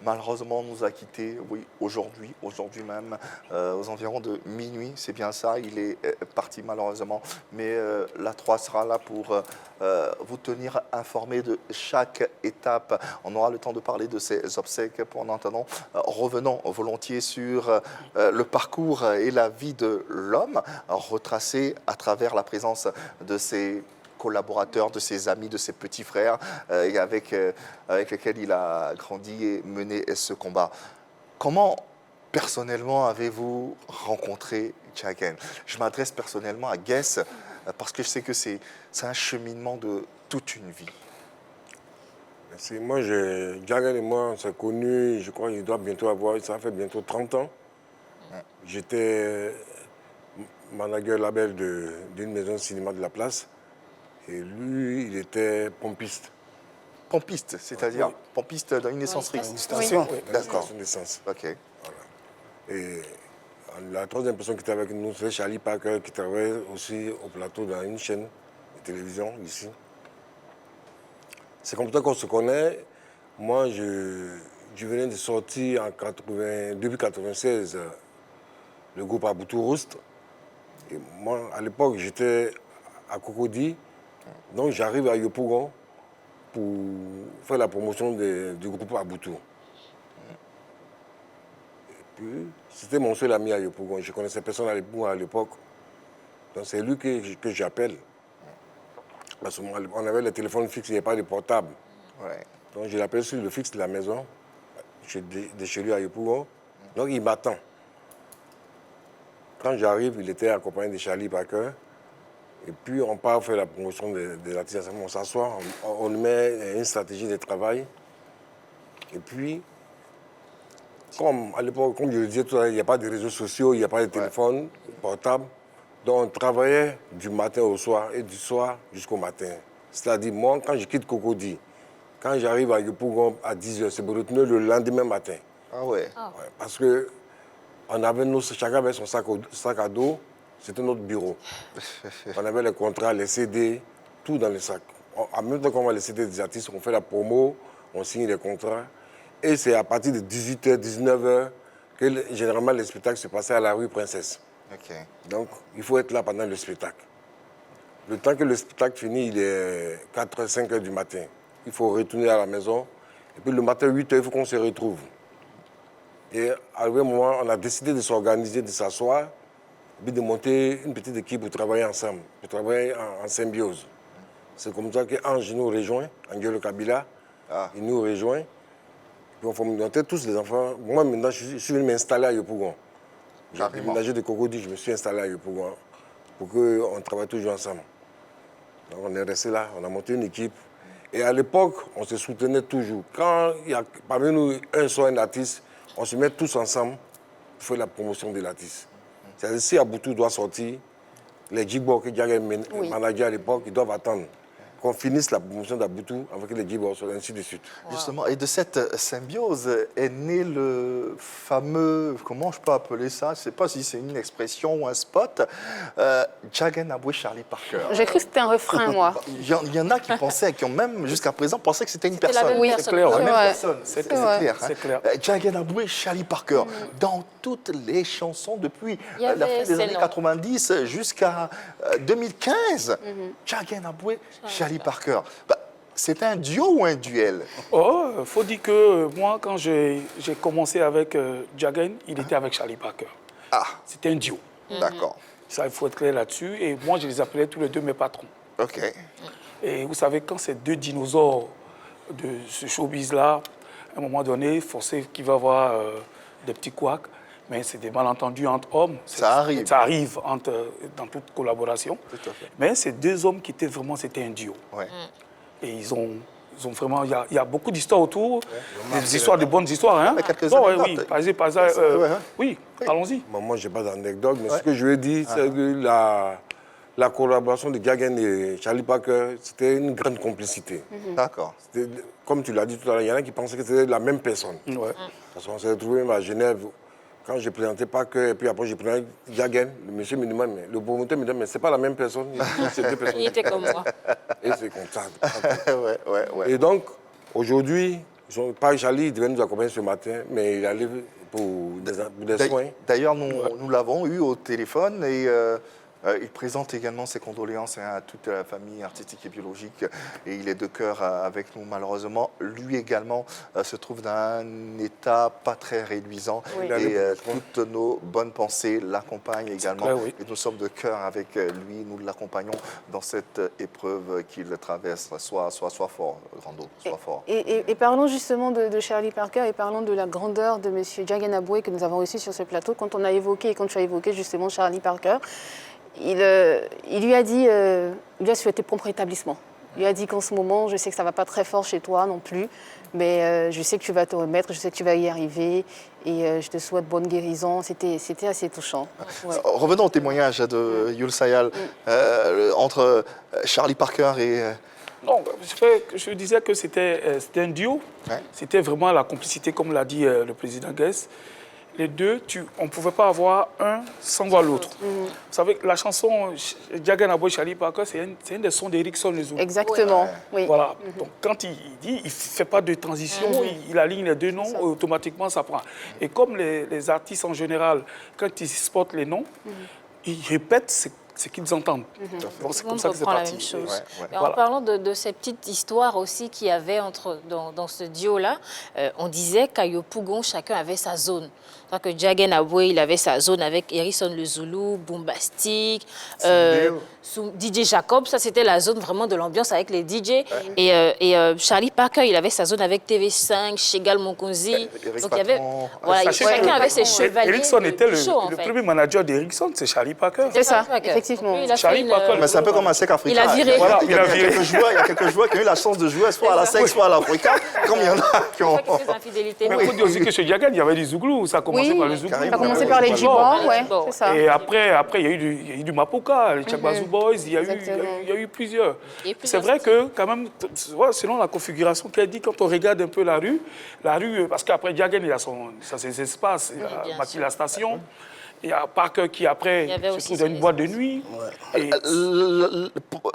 malheureusement nous a quittés, oui, aujourd'hui même, aux environs de minuit, c'est bien ça, il est parti malheureusement, mais la 3 sera là pour vous tenir informés de chaque étape. On aura le temps de parler de ces obsèques. Pour maintenant, revenons volontiers sur le parcours et la vie de l'homme, retracé à travers la présence de ces collaborateurs, de ses amis, de ses petits frères avec lesquels il a grandi et mené ce combat. Comment, personnellement, avez-vous rencontré Djaguène? Je m'adresse personnellement à Guess parce que je sais que c'est un cheminement de toute une vie. Merci. Moi, Djaguène et moi, on s'est connus, je crois qu'il doit bientôt avoir, ça fait bientôt 30 ans. J'étais manager label d'une maison de cinéma de la place. Et lui, il était pompiste. Pompiste, c'est-à-dire pompiste dans une essencerie. Une station. Oui, d'accord. Une essence. Ok. Voilà. Et la troisième personne qui était avec nous, c'est Charlie Parker, qui travaillait aussi au plateau dans une chaîne de télévision ici. C'est comme ça qu'on se connaît. Moi, je venais de sortir depuis 1996 le groupe Aboutou Roust. Et moi, à l'époque, j'étais à Cocody. Donc j'arrive à Yopougon pour faire la promotion du groupe Aboutou. Et puis, c'était mon seul ami à Yopougon. Je connaissais personne à l'époque. Donc c'est lui que j'appelle. Parce qu'on avait le téléphone fixe, il n'y avait pas de portable. Ouais. Donc je l'appelle sur le fixe de la maison, de chez lui à Yopougon. Donc il m'attend. Quand j'arrive, il était accompagné de Charlie Parker. Et puis on part faire la promotion de l'artiste. On s'assoit, on met une stratégie de travail. Et puis, comme à l'époque, comme je le disais tout à l'heure, il n'y a pas de réseaux sociaux, il n'y a pas de téléphone portable. Donc on travaillait du matin au soir et du soir jusqu'au matin. C'est-à-dire, moi, quand je quitte Cocody, quand j'arrive à Yopougon à 10h, c'est pour retourner le lendemain matin. Ah ouais. Ouais, parce que chacun avait son sac à dos, c'était notre bureau. On avait les contrats, les CD, tout dans les sacs. En même temps qu'on va les CD des artistes, on fait la promo, on signe les contrats. Et c'est à partir de 18h, 19h que généralement les spectacles se passaient à la rue Princesse. Ok. Donc, il faut être là pendant le spectacle. Le temps que le spectacle finit, il est 4h, 5h du matin. Il faut retourner à la maison. Et puis le matin, 8h, il faut qu'on se retrouve. Et à un moment, on a décidé de s'organiser, de s'asseoir, et puis de monter une petite équipe pour travailler ensemble, pour travailler en symbiose. C'est comme ça qu'Ange nous rejoint, Angelo Kabila, il nous rejoint. Puis on était tous les enfants. Moi, maintenant, je suis venu m'installer à Yopougon. J'ai déménagé de Cocody, je me suis installé à Yopougon pour qu'on travaille toujours ensemble. Donc on est resté là, on a monté une équipe. Et à l'époque, on se soutenait toujours. Quand il y a parmi nous un soir un artiste, on se met tous ensemble pour faire la promotion de l'artiste. C'est-à-dire si Aboutou doit sortir, les Djibok que Diaga manager à l'époque, ils doivent attendre qu'on finisse la promotion d'Aboutou avec les Djibok, ainsi de suite. Wow. Justement, et de cette symbiose est né le fameux, comment je peux appeler ça, je ne sais pas si c'est une expression ou un spot, Jagan Aboué Charlie Parker. J'ai cru que c'était un refrain, moi. Il y en a qui pensaient, qui ont même jusqu'à présent pensé que c'était une personne. Oui, c'est clair. La même Ouais. personne, c'est clair. Hein. clair. Jagan Aboué Charlie Parker, dans toutes les chansons depuis Il y avait la fin des années Céline. 90 jusqu'à 2015, Jagan Aboué Charlie Parker. Bah, c'est un duo ou un duel? Oh, il faut dire que moi, quand j'ai commencé avec Jagan, il était avec Charlie Parker. Ah, C'était un duo. d'accord. Ça, il faut être clair là-dessus. Et moi, je les appelais tous les deux mes patrons. Ok. Et vous savez, quand ces deux dinosaures de ce showbiz-là, à un moment donné, forcément qu'il va y avoir des petits couacs, mais c'est des malentendus entre hommes. Ça arrive. Ça arrive dans toute collaboration. Tout à fait. Mais ces deux hommes qui étaient vraiment, c'était un duo. Ouais. Et ils ont vraiment, il y a beaucoup d'histoires autour, des histoires, de bonnes histoires. Hein? Quelques Bon, anecdotes. oui, par exemple, oui, allons-y. Moi, je n'ai pas d'anecdote, mais ce que je veux dire, c'est que la collaboration de Jagan et Charlie Parker, c'était une grande complicité. D'accord. Comme tu l'as dit tout à l'heure, il y en a qui pensaient que c'était la même personne. Ouais. Parce qu'on s'est retrouvés même à Genève, quand j'ai présenté Parker, et puis après j'ai présenté Jagan, le monsieur me demande, mais le promoteur me dit, mais c'est pas la même personne. C'est deux personnes. Il était comme moi. Et c'est comme ça. ouais. Et donc, aujourd'hui, Charlie, il devait nous accompagner ce matin, mais il allait pour des soins. D'ailleurs, nous l'avons eu au téléphone et il présente également ses condoléances à toute la famille artistique et biologique. Et il est de cœur avec nous, malheureusement. Lui également se trouve dans un état pas très réduisant. Oui. Et toutes nos bonnes pensées l'accompagnent également. Vrai, oui. Et nous sommes de cœur avec lui. Nous l'accompagnons dans cette épreuve qu'il traverse. Sois fort, Grando. Sois fort. Et parlons justement de Charlie Parker et parlons de la grandeur de M. Jagan Aboué que nous avons reçu sur ce plateau. Quand on a évoqué, quand tu as évoqué justement Charlie Parker, il lui a dit, il lui a souhaité prompt rétablissement. Il lui a dit qu'en ce moment, je sais que ça ne va pas très fort chez toi non plus, mais je sais que tu vas te remettre, je sais que tu vas y arriver et je te souhaite bonne guérison. C'était assez touchant. Ouais. Revenons au témoignage de Youl Sayal entre Charlie Parker et... Non, je disais que c'était un duo. Ouais. C'était vraiment la complicité, comme l'a dit le président Guess. Les deux, on ne pouvait pas avoir un sans voir l'autre. Vous savez, la chanson Jagan Aboué Charlie Parker, c'est un des sons d'Erickson Lezoux. Exactement, oui. Voilà. Donc, quand il dit, il ne fait pas de transition, il aligne les deux noms, automatiquement, ça prend. Et comme les artistes en général, quand ils spotent les noms, ils répètent c'est qu'ils entendent. Donc c'est Tout le comme monde ça que c'est reprend la parti. même chose. Ouais, ouais. Et en Voilà. parlant de ces petites histoires aussi qu'il y avait dans ce duo-là, on disait qu'à Yopougon, chacun avait sa zone. Que Jagen Aboué, il avait sa zone avec Harrison Le Zoulou, Boombastic, DJ Jacob, ça c'était la zone vraiment de l'ambiance avec les DJ. Et Charlie Parker, il avait sa zone avec TV5, Chegal Monkonzi. Eric Donc il y avait, Patron. voilà, Sachez chacun que avait ses chevaliers. Erickson était du show, en le fait. premier manager d'Erickson, c'est Charlie Parker. C'est ça, Charlie Parker. effectivement. Donc, lui, il a Charlie fait une, Parker, Mais c'est un peu comme un sec africain. Il a viré. Voilà, Il a viré. il y a quelques joueurs qui ont eu la chance de jouer soit à la sec, soit à l'Africain, comme il y en a qui ont... Ces infidélités. Mais il faut dire aussi que chez Jagan, il y avait des Zouglous. Ça a commencé Oui, par les Zouglous. ça a commencé par les Djibor, ouais, c'est ça. Et après, il y a eu du Mapoka, les Tchakbazou Boys, il y a eu plusieurs. Il y a eu plusieurs C'est vrai que, quand même, selon la configuration qu'elle dit, quand on regarde un peu la rue, parce qu'après Jagan, il a ses espaces, il a bien bâti sûr. la station. Il y a Parker qui, après, Il y avait se aussi trouve dans une son boîte de nuit. Et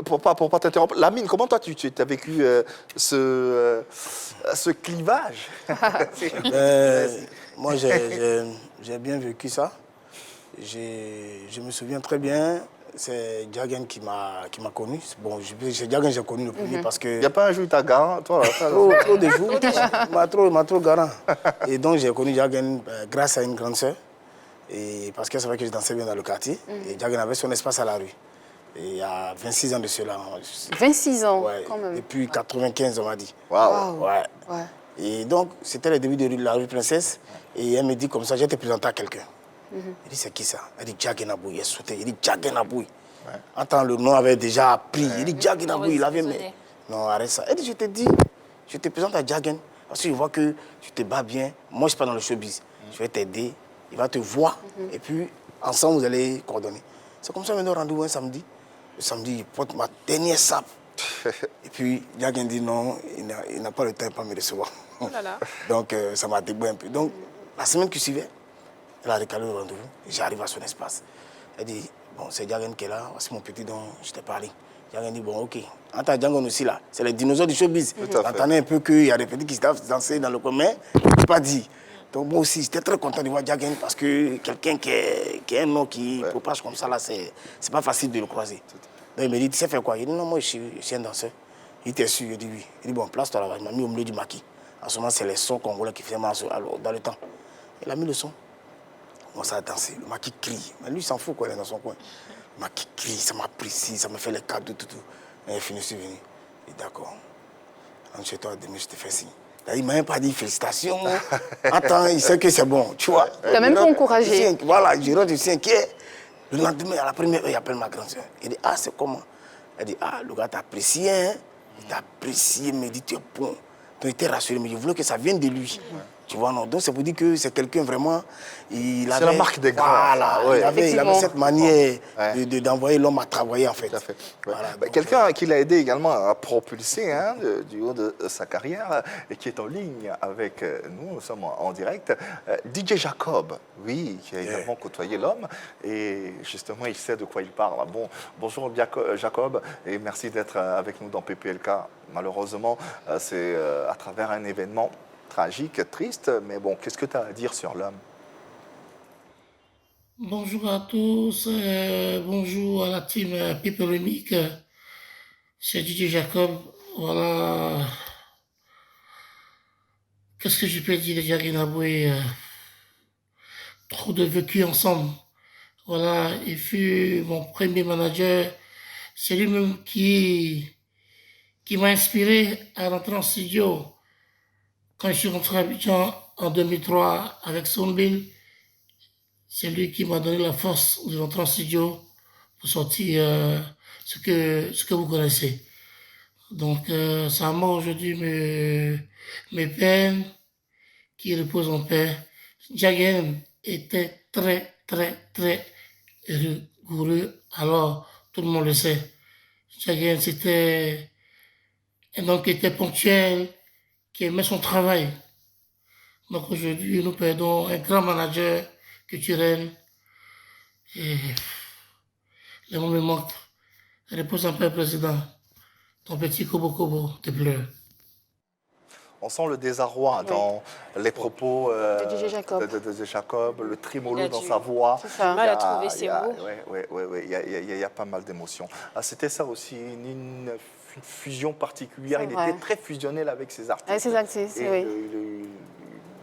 Pour pas t'interrompre, Lamine, comment toi tu as vécu ce clivage? Moi, j'ai bien vécu ça. Je me souviens très bien, c'est Jagen qui m'a connu. Bon, c'est Jagen que j'ai connu le premier parce que... Il n'y a pas un jour où tu as garant, toi là, Trop de jours, il m'a trop garant. Et donc, j'ai connu Jagen grâce à une grande sœur. Et parce que c'est vrai que je dansais bien dans le quartier. Et Jagen avait son espace à la rue. Et il y a 26 ans de cela. 26 ans, Ouais, quand même. depuis 95, on m'a dit. Waouh. Ouais. Ouais. Et donc, c'était le début de la rue Princesse. Et elle me dit comme ça, je vais te présenter à quelqu'un. Il dit, c'est qui ça? Elle dit, Jagen Aboué. Elle sautait. Il dit, Jagen Aboué. Entend le nom avait déjà appris. Il dit, Jagen Aboué. Il avait mis. Non, arrête ça. Elle dit, je te dis, je te présente à Jagen. Parce que je vois que tu te bats bien. Moi, je ne suis pas dans le showbiz. Je vais t'aider. Il va te voir. Et puis, ensemble, vous allez coordonner. C'est comme ça, on a rendez-vous un samedi. Le samedi, il porte ma dernière sape. Et puis, Jagen dit non, il n'a pas le temps de pas me recevoir. Donc, ça m'a déboué un peu. Donc, la semaine qui suivait, elle a recalé le rendez-vous. J'arrive à son espace. Elle dit, bon, c'est Jagen qui est là, voici mon petit dont je t'ai parlé. Jagen dit, bon, ok. Entends Jagen aussi là, c'est les dinosaures du showbiz. J'entendais un peu qu'il y a des petits qui savent danser dans le commun, je ne peux pas dire. Donc, moi aussi, j'étais très content de voir Jagen parce que quelqu'un qui est un nom qui propage comme ça, là, c'est pas facile de le croiser. Donc, il me dit, tu sais faire quoi? Il dit, non, moi, je suis un danseur. Il était sûr, il dit oui. Il dit, bon, place-toi là-bas. Il m'a mis au milieu du maquis. En ce moment, c'est les sons congolais qui faisaient mal dans le temps. Il a mis le son. On commence à danser. Le maquis crie. Mais lui, il s'en fout, quoi, il est dans son coin. Le maquis crie, ça m'apprécie, ça me fait les cadeaux, tout. Et il est fini, je suis venu. Il dit, d'accord. Rentre chez toi, demain, je te fais signe. Il ne m'a même pas dit félicitations. Attends, il sait que c'est bon, tu vois. Tu n'as même pas encouragé. Voilà, je rentre, je suis inquiet. Le lendemain, à la première heure, il appelle ma grande soeur. Il dit, ah, c'est comment? Elle dit, ah, le gars t'a apprécié, hein? Il t'a apprécié, mais il dit, tu es bon. Donc, il était rassuré, mais je voulais que ça vienne de lui. Tu vois, non? Donc, ça veut dire que c'est quelqu'un vraiment... C'est la marque des grands. Voilà, Ouais. il avait cette manière d'envoyer l'homme à travailler, en fait. Tout à fait. Voilà, Bah, quelqu'un qui l'a aidé également à propulser du haut de sa carrière et qui est en ligne avec nous sommes en direct, DJ Jacob, oui, qui a également côtoyé l'homme et justement il sait de quoi il parle. Bon, bonjour Jacob et merci d'être avec nous dans PPLK. Malheureusement, c'est à travers un événement tragique, triste, mais bon, qu'est-ce que tu as à dire sur l'homme? Bonjour à tous, bonjour à la team Polémique. C'est DJ Jacob. Voilà. Qu'est-ce que je peux dire de Jagen Aboué? Trop de vécu ensemble. Voilà, il fut mon premier manager. C'est lui-même qui m'a inspiré à rentrer en studio. Quand je suis rentré à Abidjan en 2003 avec Sonbil, c'est lui qui m'a donné la force de rentrer en studio pour sortir ce que vous connaissez. Donc, ça m'a aujourd'hui mes peines qui reposent en paix. Jagen était très, très, très rigoureux. Alors, tout le monde le sait. Jagen, c'était un homme qui était ponctuel, qui aimait son travail. Donc aujourd'hui, nous perdons un grand manager culturel. Et les mots me manquent. Repose en paix, président. Ton petit Kobo te pleure. On sent le désarroi dans les propos de DJ Jacob. de Jacob, le trémolo dans sa voix. C'est ça. Mal à trouver ses mots. Oui, il y a pas mal d'émotions. Ah, c'était ça aussi, une fusion particulière. Il était très fusionnel avec ses artistes. Avec ses artistes, oui.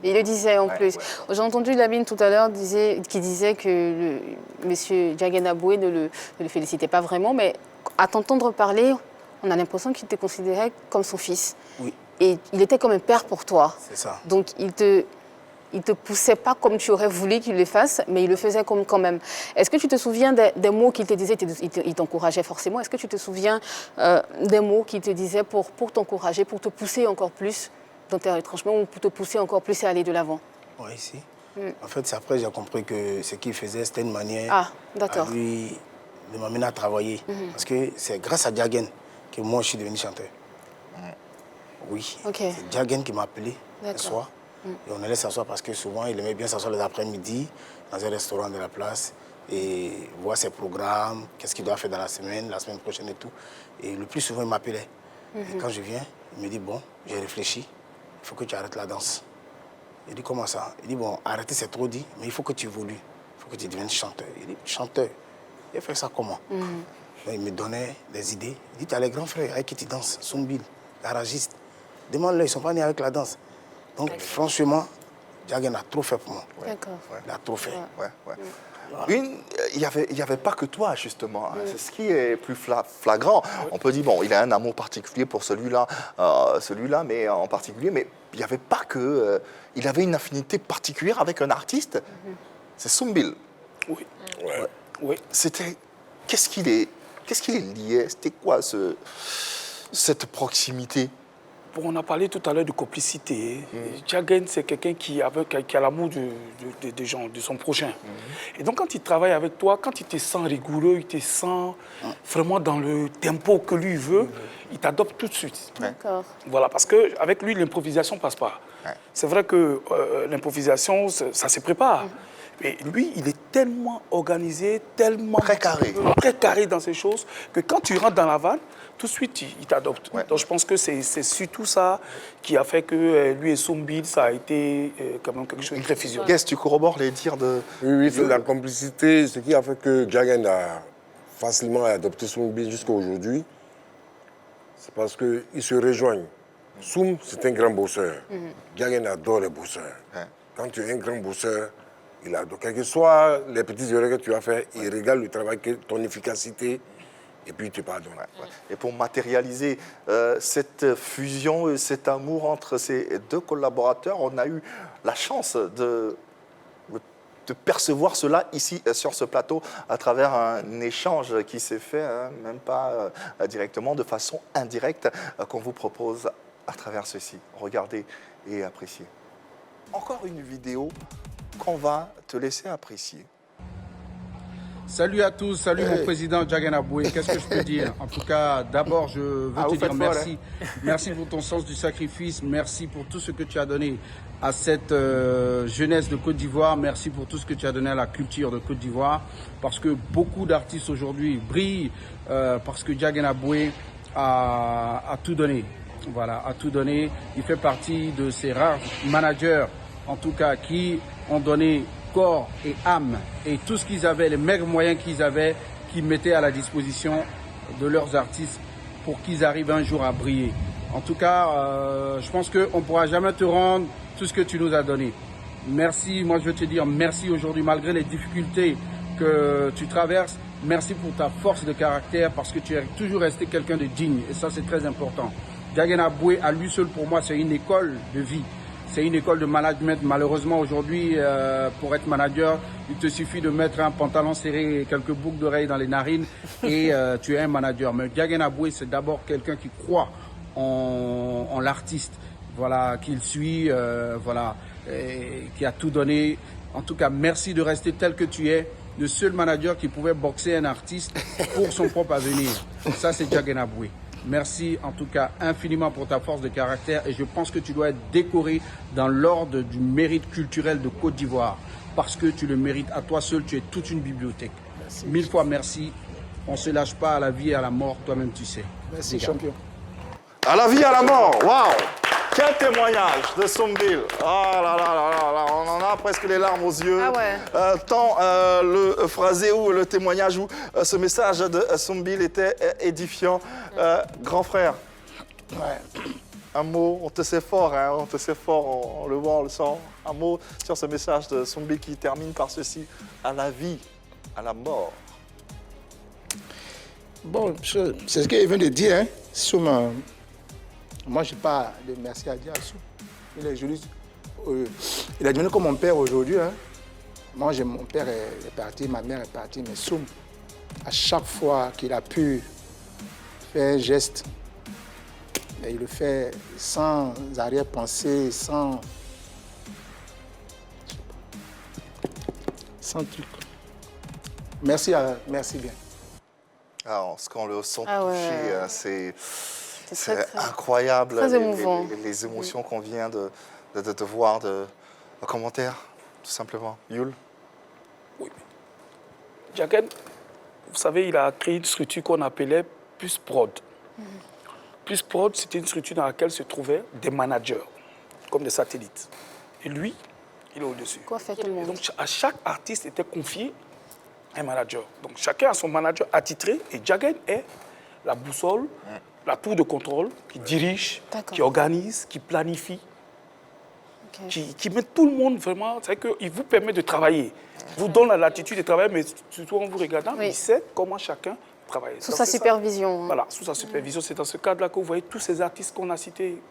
Il le disait en plus. J'ai entendu Lamine tout à l'heure qui disait que M. Djagen Aboué ne le félicitait pas vraiment, mais à t'entendre parler, on a l'impression qu'il te considérait comme son fils. Oui. Et il était comme un père pour toi. C'est ça. Donc il te poussait pas comme tu aurais voulu qu'il le fasse, mais il le faisait quand même. Est-ce que tu te souviens des mots qu'il te disait? Il t'encourageait forcément. Est-ce que tu te souviens des mots qu'il te disait pour t'encourager, pour te pousser encore plus dans tes retranchements ou pour te pousser encore plus à aller de l'avant? Oui, si. En fait, c'est après j'ai compris que ce qu'il faisait, c'était une manière à lui de m'amener à travailler. Parce que c'est grâce à Djagen que moi, je suis devenu chanteur. Oui. C'est Djagen qui m'a appelé un soir. Et on allait s'asseoir parce que souvent, il aimait bien s'asseoir les après-midi dans un restaurant de la place et voir ses programmes, qu'est-ce qu'il doit faire dans la semaine prochaine et tout. Et le plus souvent, il m'appelait. Et quand je viens, il me dit, bon, j'ai réfléchi, il faut que tu arrêtes la danse. Il dit, comment ça? Il dit, bon, arrêter, c'est trop dit, mais il faut que tu évolues. Il faut que tu deviennes chanteur. Il dit, chanteur. Il a fait ça comment? Donc, il me donnait des idées. Il dit, tu as les grands frères avec qui tu danses, Soumbil, garagiste. Demande-leur, ils ne sont pas nés avec la danse. Donc, franchement, Djagen a trop fait pour moi. D'accord. Il a trop fait. Il n'y avait pas que toi, justement. C'est ce qui est plus flagrant. On peut dire, bon, il a un amour particulier pour celui-là, mais en particulier, mais il n'y avait pas que... il avait une affinité particulière avec un artiste. C'est Soumbil. Oui. C'était... Qu'est-ce qu'il est lié? C'était quoi cette proximité? On a parlé tout à l'heure de complicité. Djagen, c'est quelqu'un qui a l'amour des gens, de son prochain. Et donc, quand il travaille avec toi, quand il te sent rigoureux, il te sent vraiment dans le tempo que lui veut, il t'adopte tout de suite. D'accord. Voilà, parce qu'avec lui, l'improvisation ne passe pas. C'est vrai que l'improvisation, ça se prépare. Mais lui, il est tellement organisé, tellement... Très carré dans ces choses, que quand tu rentres dans la vanne, tout de suite, il t'adopte. Donc je pense que c'est surtout ça qui a fait que lui et Soumbil, ça a été quand même quelque chose de très fusionnel. Qu'est-ce que tu corrobores les dires de... Oui, c'est la complicité, ce qui a fait que Djagen a facilement adopté Soumbil jusqu'à aujourd'hui. C'est parce qu'ils se rejoignent. Soum, c'est un grand bosseur. Djagen adore les bosseurs. Quand tu es un grand bosseur, il adore. Quels que soient les petites erreurs que tu as fait, il regarde le travail, ton efficacité, et puis il te pardonne. Et pour matérialiser cette fusion, cet amour entre ces deux collaborateurs, on a eu la chance de percevoir cela ici sur ce plateau à travers un échange qui s'est fait, même pas directement, de façon indirecte, qu'on vous propose à travers ceci. Regardez et appréciez. Encore une vidéo qu'on va te laisser apprécier. Salut à tous, salut mon président Djagen Aboué. Qu'est-ce que je peux dire? En tout cas, d'abord, je veux te dire merci. Merci pour ton sens du sacrifice. Merci pour tout ce que tu as donné à cette jeunesse de Côte d'Ivoire. Merci pour tout ce que tu as donné à la culture de Côte d'Ivoire. Parce que beaucoup d'artistes aujourd'hui brillent parce que Djagen Aboué a tout donné. Voilà, a tout donné. Il fait partie de ces rares managers, en tout cas, qui ont donné corps et âme et tout ce qu'ils avaient, les maigres moyens qu'ils avaient, qu'ils mettaient à la disposition de leurs artistes pour qu'ils arrivent un jour à briller. En tout cas, je pense qu'on ne pourra jamais te rendre tout ce que tu nous as donné. Merci, moi je veux te dire merci aujourd'hui, malgré les difficultés que tu traverses. Merci pour ta force de caractère parce que tu es toujours resté quelqu'un de digne et ça c'est très important. Djagen Aboué, à lui seul pour moi, c'est une école de vie. C'est une école de management. Malheureusement, aujourd'hui, pour être manager, il te suffit de mettre un pantalon serré et quelques boucles d'oreilles dans les narines et tu es un manager. Mais Djagen Aboué, c'est d'abord quelqu'un qui croit en l'artiste, voilà, qu'il suit, voilà, et qui a tout donné. En tout cas, merci de rester tel que tu es. Le seul manager qui pouvait boxer un artiste pour son propre avenir. Ça, c'est Djagen Aboué. Merci en tout cas infiniment pour ta force de caractère et je pense que tu dois être décoré dans l'ordre du mérite culturel de Côte d'Ivoire parce que tu le mérites à toi seul, tu es toute une bibliothèque. Merci. 1000 fois merci, on ne se lâche pas à la vie et à la mort, toi-même tu sais. Merci champion. À la vie, à la mort, waouh. Quel témoignage de Sombil. Oh là là là là là, on en a presque les larmes aux yeux. Ah ouais. Tant le phrasé ou le témoignage ou ce message de Sombil était édifiant. Grand frère, un mot, on te sait fort, hein, on te sait fort, on le voit, on le sent. Un mot sur ce message de Sombil qui termine par ceci, à la vie, à la mort. Bon, c'est ce qu'il vient de dire, hein. Soum, moi, je n'ai pas de merci à dire à Soum. Il est joli. Il est devenu comme mon père aujourd'hui. Hein. Moi, mon père est parti, ma mère est partie, mais Soum, à chaque fois qu'il a pu faire un geste, il le fait sans arrière-pensée, sans truc. Merci bien. Alors, ce qu'on le sent Ah ouais. touché, c'est très, incroyable. très émouvant. Les émotions qu'on vient de voir, de commentaires, tout simplement. Yul? Oui. Jagen, vous savez, il a créé une structure qu'on appelait Plus Prod. Plus Prod, c'était une structure dans laquelle se trouvaient des managers, comme des satellites. Et lui, il est au-dessus. Quoi fait tout le monde? Donc, à chaque artiste était confié un manager. Donc, chacun a son manager attitré et Jagen est la boussole, la tour de contrôle qui dirige, qui organise, qui planifie, qui met tout le monde vraiment. C'est qu'il vous permet de travailler. Il vous donne la latitude de travailler, mais surtout en vous regardant, il sait comment chacun travaille. Sous sa supervision. Voilà, sous sa supervision. C'est dans ce cadre-là que vous voyez tous ces artistes qu'on a cités.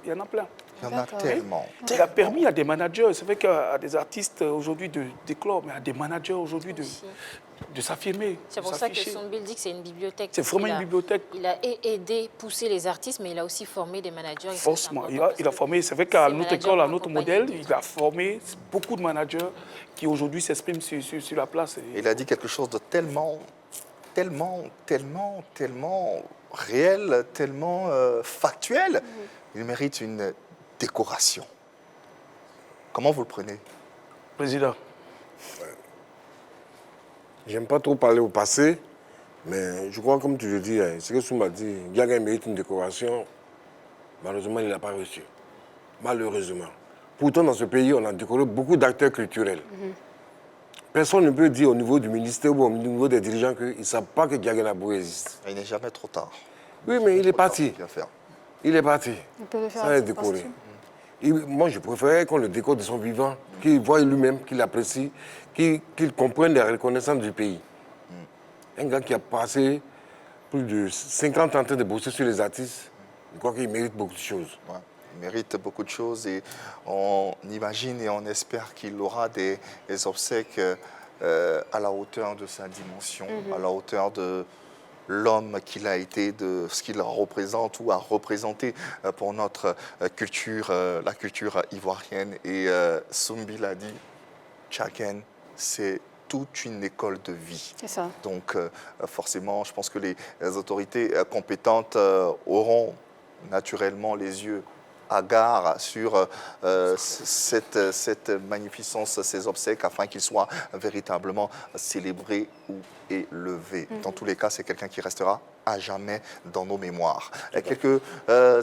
Il y en a plein. Il y en a tellement. Il a permis à des managers, c'est vrai qu'à des artistes aujourd'hui d'éclore, mais à des managers aujourd'hui de s'affirmer. C'est pour ça que Sombil dit que c'est une bibliothèque. C'est vraiment une bibliothèque. Il a aidé, poussé les artistes, mais il a aussi formé des managers. Forcément, il a formé, c'est vrai qu'à notre école, à notre modèle, il a formé beaucoup de managers qui aujourd'hui s'expriment sur la place. Il a dit quelque chose de tellement réel, tellement factuel. Il mérite une décoration. Comment vous le prenez? Président. J'aime pas trop parler au passé, mais je crois, comme tu le dis, ce que Soum a dit, Jagen mérite une décoration. Malheureusement, il ne l'a pas reçu. Malheureusement. Pourtant, dans ce pays, on a décoré beaucoup d'acteurs culturels. Personne ne peut dire au niveau du ministère ou au niveau des dirigeants qu'ils ne savent pas que Jagen Aboué existe. Il n'est jamais trop tard. Oui, mais il est parti. Il est parti. Il peut le faire. Ça est décoré. Moi, je préférais qu'on le décore de son vivant, qu'il voie lui-même, qu'il apprécie, qu'il comprenne les reconnaissances du pays. Un gars qui a passé plus de 50 ans en train de bosser sur les artistes, je crois qu'il mérite beaucoup de choses. Ouais, il mérite beaucoup de choses et on imagine et on espère qu'il aura des obsèques à la hauteur de sa dimension, à la hauteur de l'homme qu'il a été, de ce qu'il représente ou a représenté pour notre culture, la culture ivoirienne. Et Sombil a dit, Jagen, c'est toute une école de vie. C'est ça. Donc forcément, je pense que les autorités compétentes auront naturellement les yeux hagards sur cette magnificence, ces obsèques, afin qu'ils soient véritablement célébrés ou élevés. Dans tous les cas, c'est quelqu'un qui restera à jamais dans nos mémoires. Quelques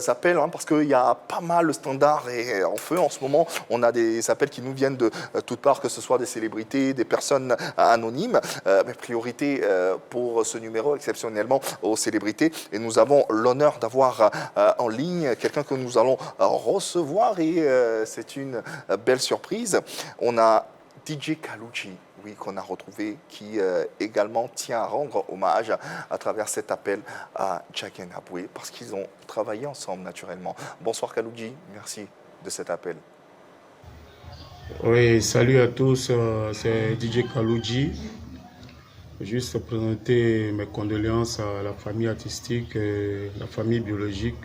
appels, parce qu'il y a pas mal, le standard est en feu en ce moment. On a des appels qui nous viennent de toutes parts, que ce soit des célébrités, des personnes anonymes. Mais priorité pour ce numéro, exceptionnellement aux célébrités. Et nous avons l'honneur d'avoir en ligne quelqu'un que nous allons recevoir et c'est une belle surprise. On a DJ Kalouji, oui, qu'on a retrouvé, qui également tient à rendre hommage à travers cet appel à Jagen Aboué, parce qu'ils ont travaillé ensemble naturellement. Bonsoir Kalouji, merci de cet appel. Oui, salut à tous, c'est DJ Kalouji. Juste présenter mes condoléances à la famille artistique et la famille biologique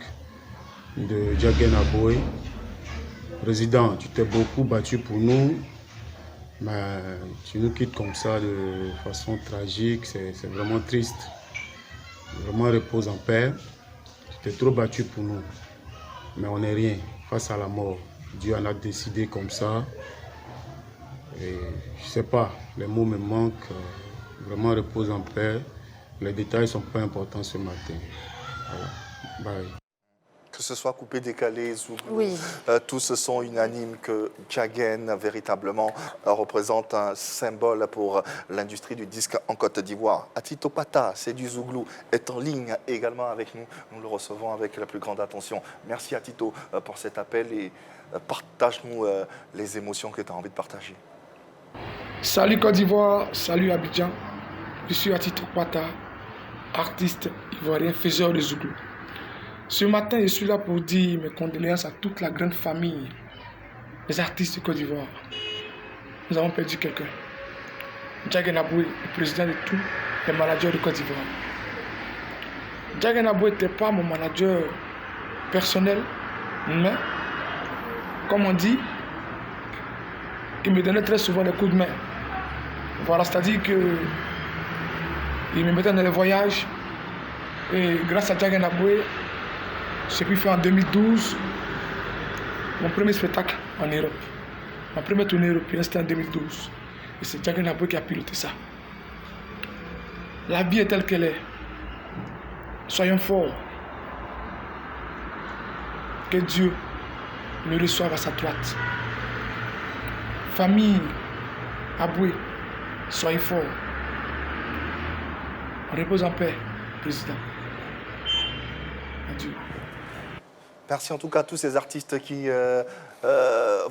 de Jagen Aboué. Président, tu t'es beaucoup battu pour nous. Mais tu nous quittes comme ça de façon tragique, c'est vraiment triste. Vraiment repose en paix. Tu t'es trop battu pour nous. Mais on n'est rien face à la mort. Dieu en a décidé comme ça. Et je sais pas, les mots me manquent. Vraiment repose en paix. Les détails ne sont pas importants ce matin. Voilà. Bye. Que ce soit coupé, décalé, zouglou, Oui. tous sont unanimes que Djagen véritablement représente un symbole pour l'industrie du disque en Côte d'Ivoire. Atito Pata, c'est du zouglou, est en ligne également avec nous. Nous le recevons avec la plus grande attention. Merci Atito pour cet appel et partage-nous les émotions que tu as envie de partager. Salut Côte d'Ivoire, salut Abidjan. Je suis Atito Pata, artiste ivoirien, faiseur de zouglou. Ce matin, je suis là pour dire mes condoléances à toute la grande famille des artistes de Côte d'Ivoire. Nous avons perdu quelqu'un. Djagen Aboué, le président de tous les managers de Côte d'Ivoire. Djagen Aboué n'était pas mon manager personnel, mais, comme on dit, il me donnait très souvent des coups de main. Voilà, c'est-à-dire qu'il me mettait dans les voyages. Et grâce à Djagen Aboué, ce qu'il fait en 2012, mon premier spectacle en Europe. Ma première tournée européenne, c'était en 2012. Et c'est Djagen Aboué qui a piloté ça. La vie est telle qu'elle est. Soyons forts. Que Dieu le reçoive à sa droite. Famille Aboué, soyez forts. On repose en paix, président. Adieu. Merci en tout cas à tous ces artistes qui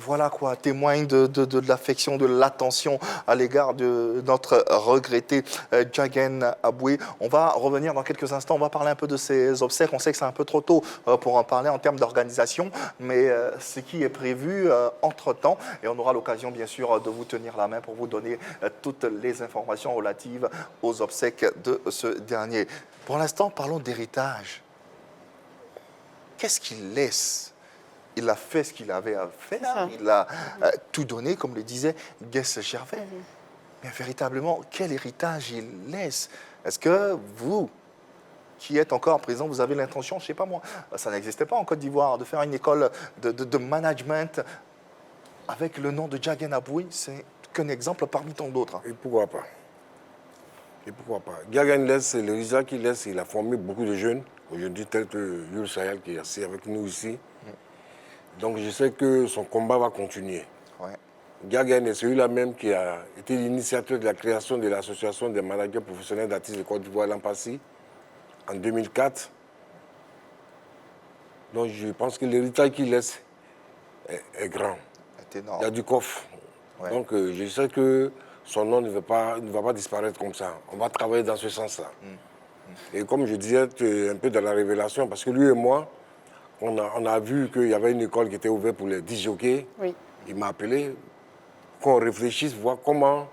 voilà quoi, témoignent de l'affection, de l'attention à l'égard de notre regretté Djagen Aboué. On va revenir dans quelques instants, on va parler un peu de ces obsèques. On sait que c'est un peu trop tôt pour en parler en termes d'organisation, mais ce qui est prévu entre-temps, et on aura l'occasion bien sûr de vous tenir la main pour vous donner toutes les informations relatives aux obsèques de ce dernier. Pour l'instant, parlons d'héritage. Qu'est-ce qu'il laisse? Il a fait ce qu'il avait à faire, il a tout donné, comme le disait Guess Gervais. Mais véritablement, quel héritage il laisse? Est-ce que vous, qui êtes encore présent, vous avez l'intention, je ne sais pas moi, ça n'existait pas en Côte d'Ivoire, de faire une école de management avec le nom de Djagen Aboué? C'est qu'un exemple parmi tant d'autres. Et pourquoi pas? Et pourquoi pas? Djagen laisse, le résultat qu'il laisse, il a formé beaucoup de jeunes. Aujourd'hui, tel que Yul Sayal qui est assis avec nous ici. Donc je sais que son combat va continuer. Ouais. Djagen est celui-là même qui a été l'initiateur de la création de l'association des managers professionnels d'artistes de Côte d'Ivoire, l'Ampassi, en 2004. Donc je pense que l'héritage qu'il laisse est grand. C'est énorme. Il y a du coffre. Ouais. Donc je sais que son nom ne va pas disparaître comme ça. On va travailler dans ce sens-là. Et comme je disais, un peu dans la révélation, parce que lui et moi, on a vu qu'il y avait une école qui était ouverte pour les disjockeys. Oui. Il m'a appelé qu'on réfléchisse, voir comment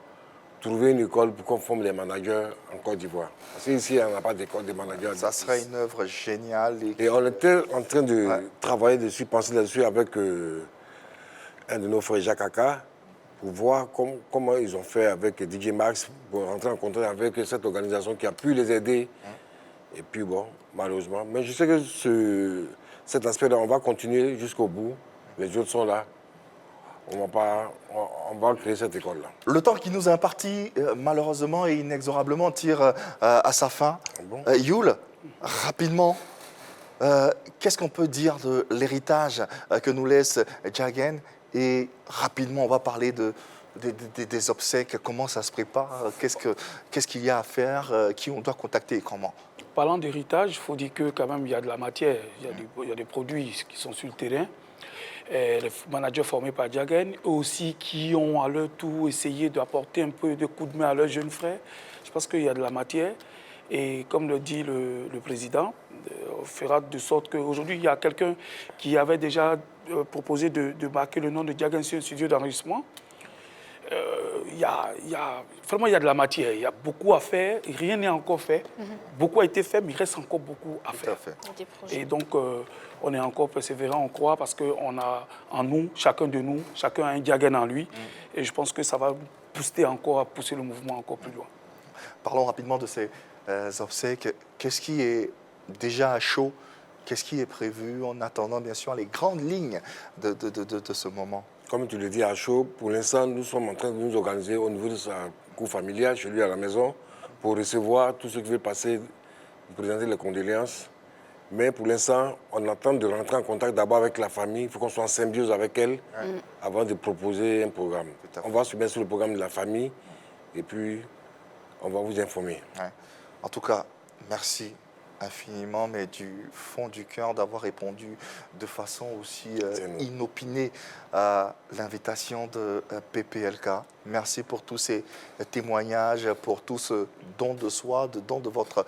trouver une école pour qu'on forme des managers en Côte d'Ivoire. Parce qu'ici, on n'a pas d'école de managers. Ça serait une œuvre géniale. Et on était en train de travailler dessus, penser là-dessus avec un de nos frères, Jacques Aka, pour voir comment ils ont fait avec DJ Max, pour rentrer en contact avec cette organisation qui a pu les aider. Et puis bon, malheureusement. Mais je sais que cet aspect-là, on va continuer jusqu'au bout. Les autres sont là. On va créer cette école-là. Le temps qui nous est imparti, malheureusement et inexorablement, tire à sa fin. Bon. Yul, rapidement, qu'est-ce qu'on peut dire de l'héritage que nous laisse Djagen? Et rapidement, on va parler des obsèques, comment ça se prépare, qu'est-ce qu'il y a à faire, qui on doit contacter et comment? Parlant d'héritage, il faut dire que quand même il y a de la matière, il y a des produits qui sont sur le terrain. Et les managers formés par Djagen, eux aussi qui ont à leur tour essayé d'apporter un peu de coup de main à leurs jeunes frères. Je pense qu'il y a de la matière. Et comme le dit le président, on fera de sorte qu'aujourd'hui, il y a quelqu'un qui avait déjà proposé de marquer le nom de Djagen sur un studio d'enregistrement. Vraiment, il y a de la matière. Il y a beaucoup à faire. Rien n'est encore fait. Beaucoup a été fait, mais il reste encore beaucoup à faire. Et donc, on est encore persévérant, on croit, parce qu'on a en nous, chacun a un Djagen en lui. Et je pense que ça va booster encore, à pousser le mouvement encore plus loin. Parlons rapidement de ces obsèques. Qu'est-ce qui est déjà à chaud? Qu'est-ce qui est prévu en attendant, bien sûr, les grandes lignes de ce moment? Comme tu le dis à chaud, pour l'instant, nous sommes en train de nous organiser au niveau de sa cour familiale, chez lui à la maison, pour recevoir tout ce qui va passer, présenter les condoléances Mais pour l'instant, on attend de rentrer en contact d'abord avec la famille. Il faut qu'on soit en symbiose avec elle avant de proposer un programme. On va se mettre sur le programme de la famille et puis on va vous informer. Ouais. En tout cas, merci infiniment, mais du fond du cœur d'avoir répondu de façon aussi inopinée à l'invitation de PPLK. Merci pour tous ces témoignages, pour tout ce don de soi, de don de votre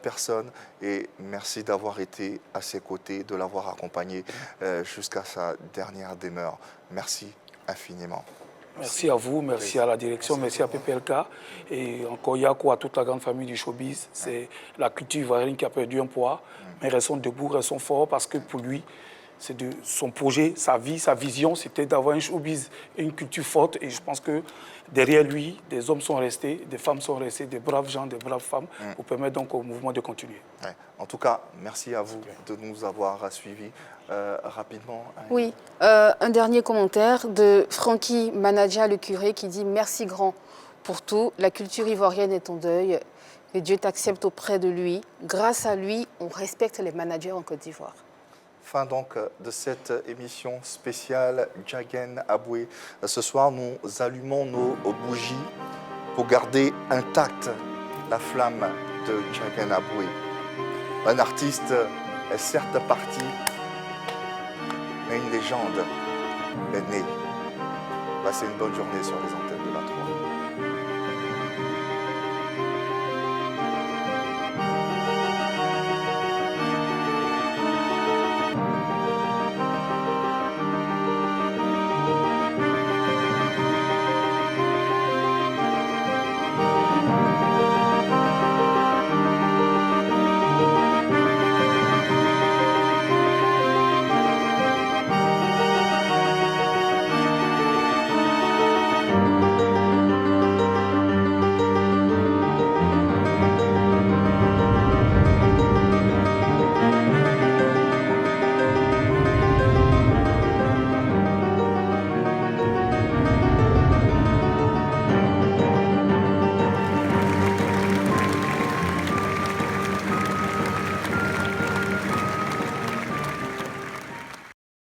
personne, et merci d'avoir été à ses côtés, de l'avoir accompagné jusqu'à sa dernière demeure. Merci infiniment. Merci à vous, merci à la direction, merci à PPLK et encore Yako, à toute la grande famille du showbiz. C'est la culture ivoirienne qui a perdu un poids, mais restons debout, restons forts parce que pour lui, c'est de son projet, sa vie, sa vision, c'était d'avoir un showbiz et une culture forte. Et je pense que derrière lui, des hommes sont restés, des femmes sont restées, des braves gens, des braves femmes, pour permettre donc au mouvement de continuer. Ouais. En tout cas, merci à vous de nous avoir suivis rapidement. Oui, un dernier commentaire de Francky Manaja, le curé, qui dit « Merci grand pour tout. La culture ivoirienne est en deuil. Que Dieu t'accepte auprès de lui. Grâce à lui, on respecte les managers en Côte d'Ivoire. » Fin donc de cette émission spéciale Djagen Aboué. Ce soir, nous allumons nos bougies pour garder intacte la flamme de Djagen Aboué. Un artiste est certes parti, mais une légende est née. Passez une bonne journée sur les antennes de la 3.